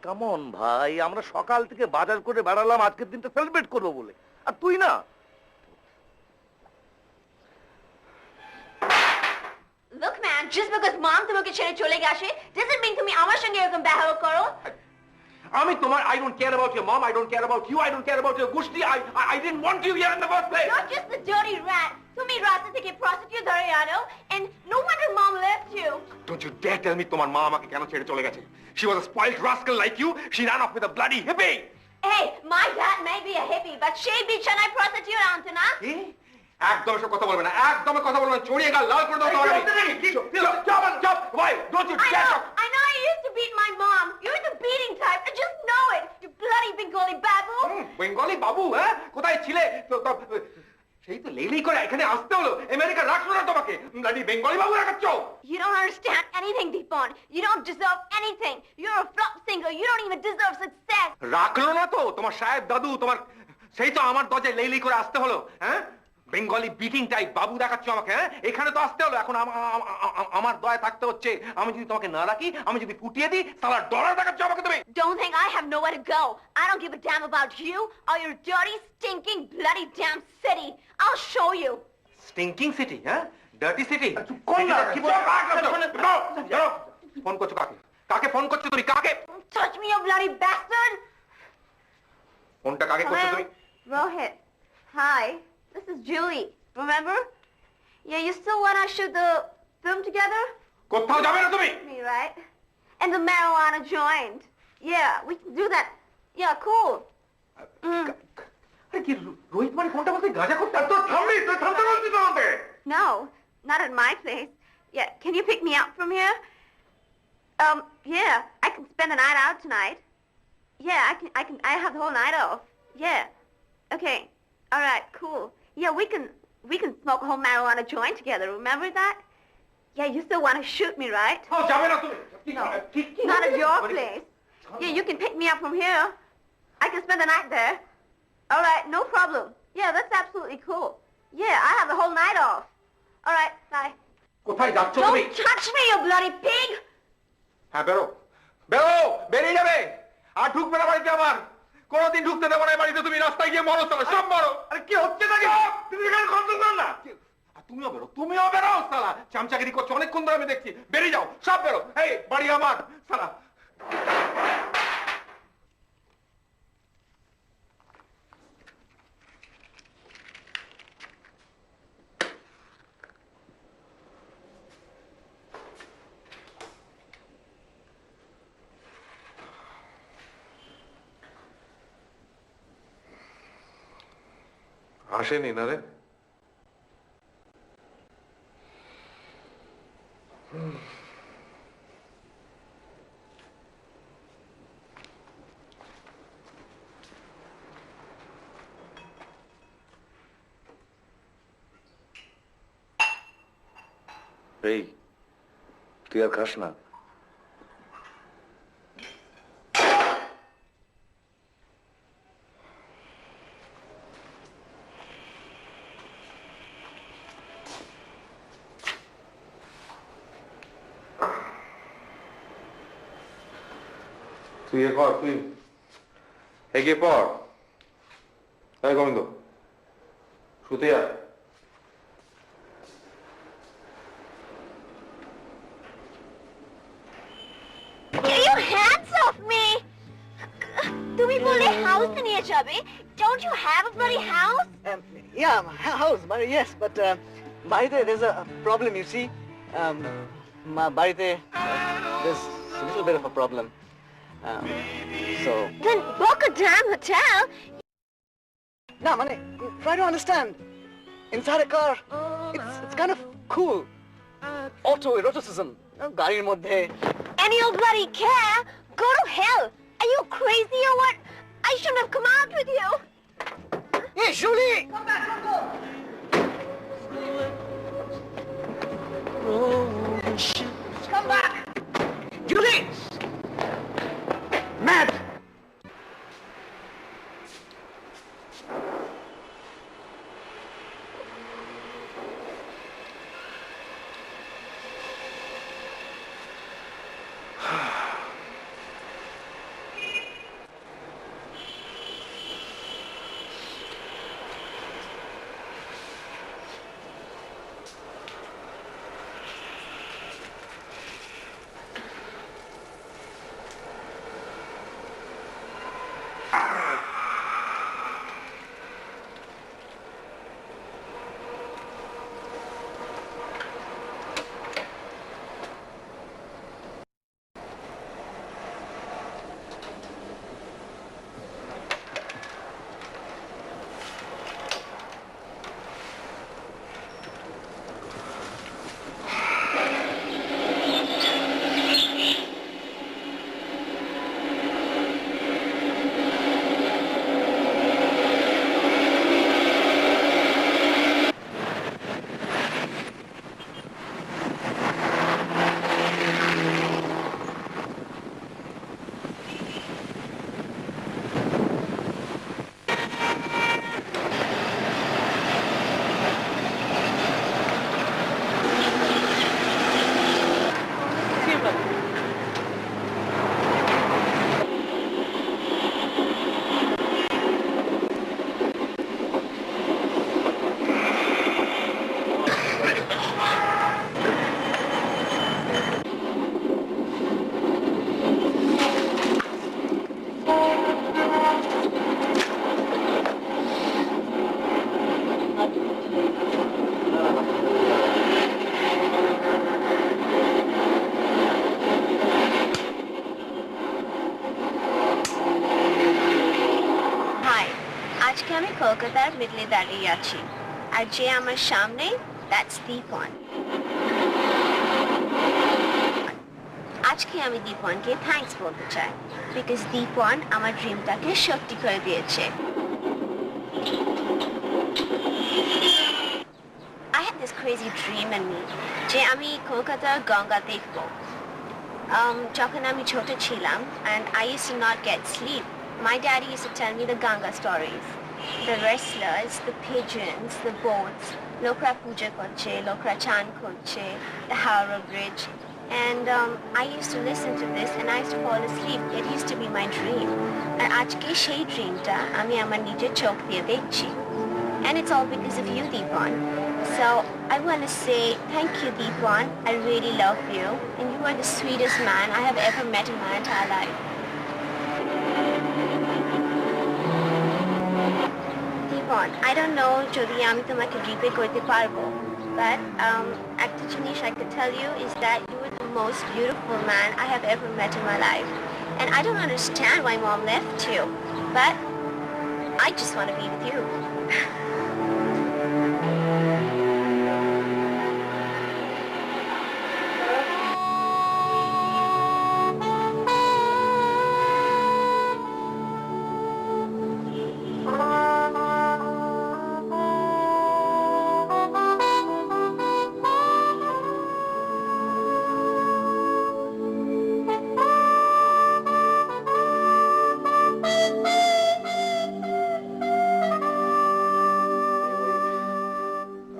কেমন ভাই, আমরা সকাল থেকে বাজার করে বেড়ালাম আজকের দিনটা সেলিব্রেট করবো বলে, আর তুই না। Look man, just because mom তোমাকে ছেড়ে চলে গেছে doesn't mean তুমি আমার সঙ্গে এরকম ব্যবহার করো। আমি তোমার I don't care about your mom, I don't care about you, I don't care about your gushti. I didn't want you here in the first place. You're just a dirty rat. তুমি রাস্তা থেকে prostitute ধরে আনো and no wonder mom left you. Don't you dare tell me তোমার মা আমাকে কেন ছেড়ে চলে গেছে। She was a spoiled rascal like you. She ran off with a bloody hippie. Hey, my dad may be a hippie, but she বিছানায় prostitute আনতো না। একদম এসব কথা বলবে না, একদম কথা বলবে না, চড়িয়ে গা লাল করে দেবো তোমাকে। Stop, why don't you dare talk? I know you used to beat my mom. You're the beating type. I just know it. You bloody Bengali babu. Bengali বাবু, হ্যাঁ কোথায় ছিলে? সেই তো লেলেই করে এখানে আসতে হলো। আমেরিকা রাখলো না তোমাকে, bloody Bengali Babu রাখাচ্ছ। You don't understand anything, Deepan. You don't deserve anything. You're a flop singer. You don't even deserve success. রাখলো না তো তোমার সাহেব দাদু, তোমার সেই তো আমার দরজায় লেলেই করে আসতে হলো। হ্যাঁ বেঙ্গলি বিটিং টাইপ বাবু দেখাচ্ছ আমাকে। হ্যাঁ এখানে তো আসতে হলো, এখন আমার দয়া থাকতে হচ্ছে। আমি যদি তোমাকে না রাখি, আমি যদি ফুটিয়ে দিই, সালা ডলার দেখাচ্ছ আমাকে তুমি। Don't think I have nowhere to go. I don't give a damn about you or your dirty, stinking, bloody damn city. I'll show you. Stinking city, হ্যাঁ ডার্টি সিটি। ফোন করছো কাকে? কাকে ফোন করছো তুমি? কাকে? Touch me, you bloody bastard. ফোনটা কাকে করছো তুমি? Rohit. Hi. This is Julie. Remember? Yeah, you still want to shoot the film together? কোথাও যাবে না তুমি? Me, right? And the marijuana joint. Yeah, we can do that. Yeah, cool. আরে কি রোহিত মানে ফোনটা বলতে গাঁজা করতে? তো থামবি, তো থামতে বলছিস তো আমাকে। No, not at my place. Yeah, can you pick me up from here? Yeah, I can spend the night out tonight. Yeah, I have the whole night off. Yeah. Okay. All right, cool. Yeah, we can smoke a whole marijuana joint together. Remember that? Yeah, you still want to shoot me, right? Oh, যাবে না তুমি। No, not at your place. Yeah, you can pick me up from here. I can spend the night there. All right, no problem. Yeah, that's absolutely cool. Yeah, I have the whole night off. All right, bye. কোথায় যাচ্ছ তুমি? Don't touch me, you bloody pig! হ্যাঁ বেরো, বেরিয়ে যাবে। আর ঢুকবে না বাড়িতে আমার। কোনোদিন ঢুকতে দেবো না বাড়িতে। তুমি রাস্তায় গিয়ে মরো, সব মরো। আরে কি হচ্ছে তুমিও বেরো সালা, চামচাগিরি করছো অনেকক্ষণ ধরে আমি দেখছি, বেরিয়ে যাও সব বেরো, এই বাড়ি আমার সালা। আসেনি না রে? এই তুই আর খাস না? তুই এ কর, তুই এগিয়ে পড়। তাই গোবিন্দ শুতে যা। Get your hands off me! তুমি বলে হাউসে নিয়ে যাবে? Don't you have a bloody house? Yeah, house, yes, but বাড়িতে there's a problem, you see. বাড়িতে there's a little bit of a problem. So Then book a damn hotel. no, mane, try to understand. Inside a car, it's kind of cool. Eroticism. গাড়ির মধ্যে. And you'll bloody care? Go to hell! Are you crazy or what? I shouldn't have come out with you. Hey, Julie! Come back, Come back! Julie! Matt! কলকাতার মিডলে দাঁড়িয়ে আছি, আর যে আমার সামনে that's দীপন। আজকে আমি দীপনকে থ্যাঙ্কস বলতে চাই, বিকজ দীপন আমার ড্রিমটাকে সত্যি করে দিয়েছে। I had this crazy dream in me যে আমি কলকাতার গঙ্গা দেখব। যখন আমি ছোট ছিলাম and I used to not get sleep, my daddy used to tell me the Ganga stories. The wrestlers, the pigeons, the boats, lokra puja korche, lokra chan korche, the Howrah Bridge. And I used to listen to this and I used to fall asleep. It used to be my dream. And আজকে সেই ড্রিমটা আমি আমার নিজের চোখ দিয়ে দেখছি। And it's all because of you, Deepan. So I want to say thank you, Deepan. I really love you, and you are the sweetest man I have ever met in my entire life. Deepan, I don't know যদি আমি তোমাকে repay করতে পারবো, but একটা জিনিস I could tell you is that you are the most beautiful man I have ever met in my life, and I don't understand why Mom left you, but I just want to be with you.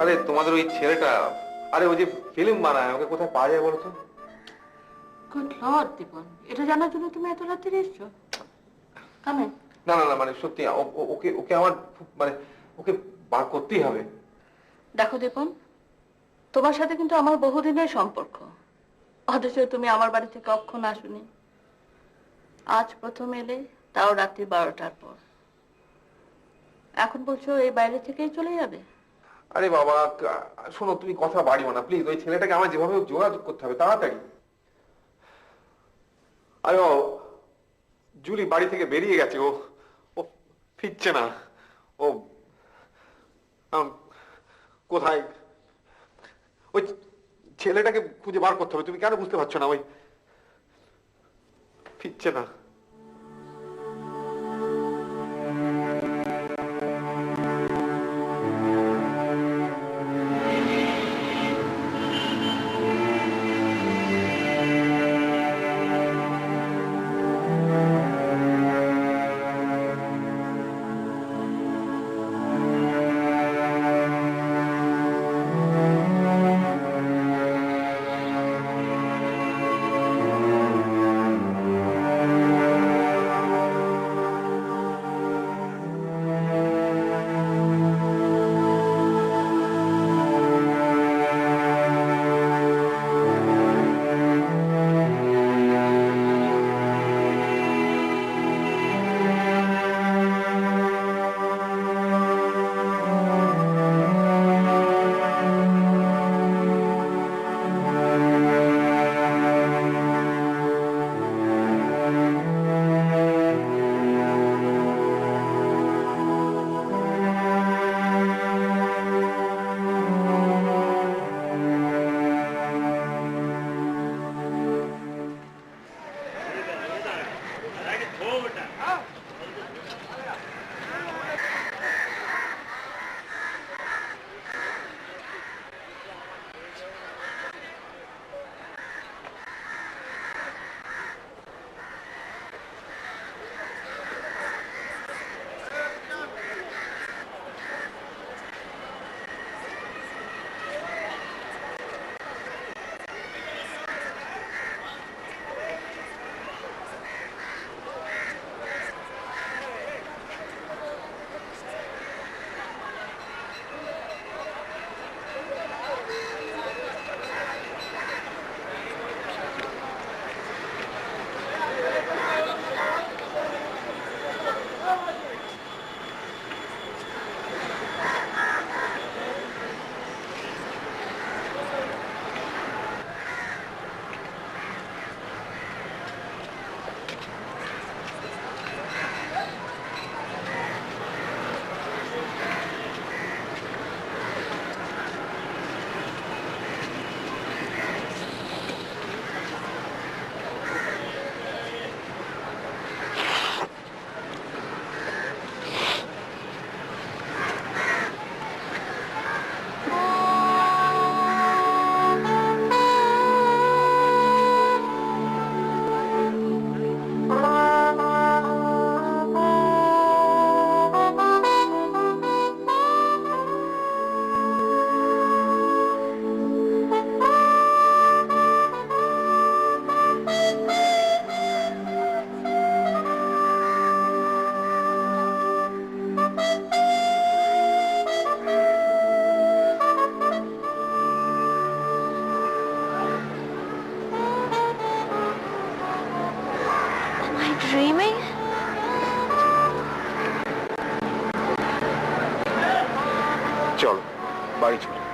আরে তোমাদের ওই ছেলেটা, আরে ওই যে film বানায়, ওকে কোথায় পাওয়া যায় বলো তো? গুড লর্ড দীপন, এটা জানার জন্য তুমি এত রাতে এসছো? কামে না না না, মানে সত্যি ওকে ওকে আমার মানে ওকে বার করতেই হবে। দেখো দীপন, তোমার সাথে কিন্তু আমার বহুদিনের সম্পর্ক, অথচ তুমি আমার বাড়ি থেকে কখন আসোনি। আজ প্রথম এলে, তাও রাত্রি 12টার পর। এখন বলছো এই বাইরে থেকেই চলে যাবে? আরে বাবা শোনো, তুমি কথা বাড়িও না প্লিজ। ওই ছেলেটাকে আমার যেভাবে যোগাযোগ করতে হবে তাড়াতাড়ি। আরে জুলি বাড়ি থেকে বেরিয়ে গেছে, ও ও ফিরছে না। ও কোথায়? ওই ছেলেটাকে খুঁজে বার করতে হবে। তুমি কেন বুঝতে পারছো না? ওই ফিরছে না। চলো বাড়ি চলো।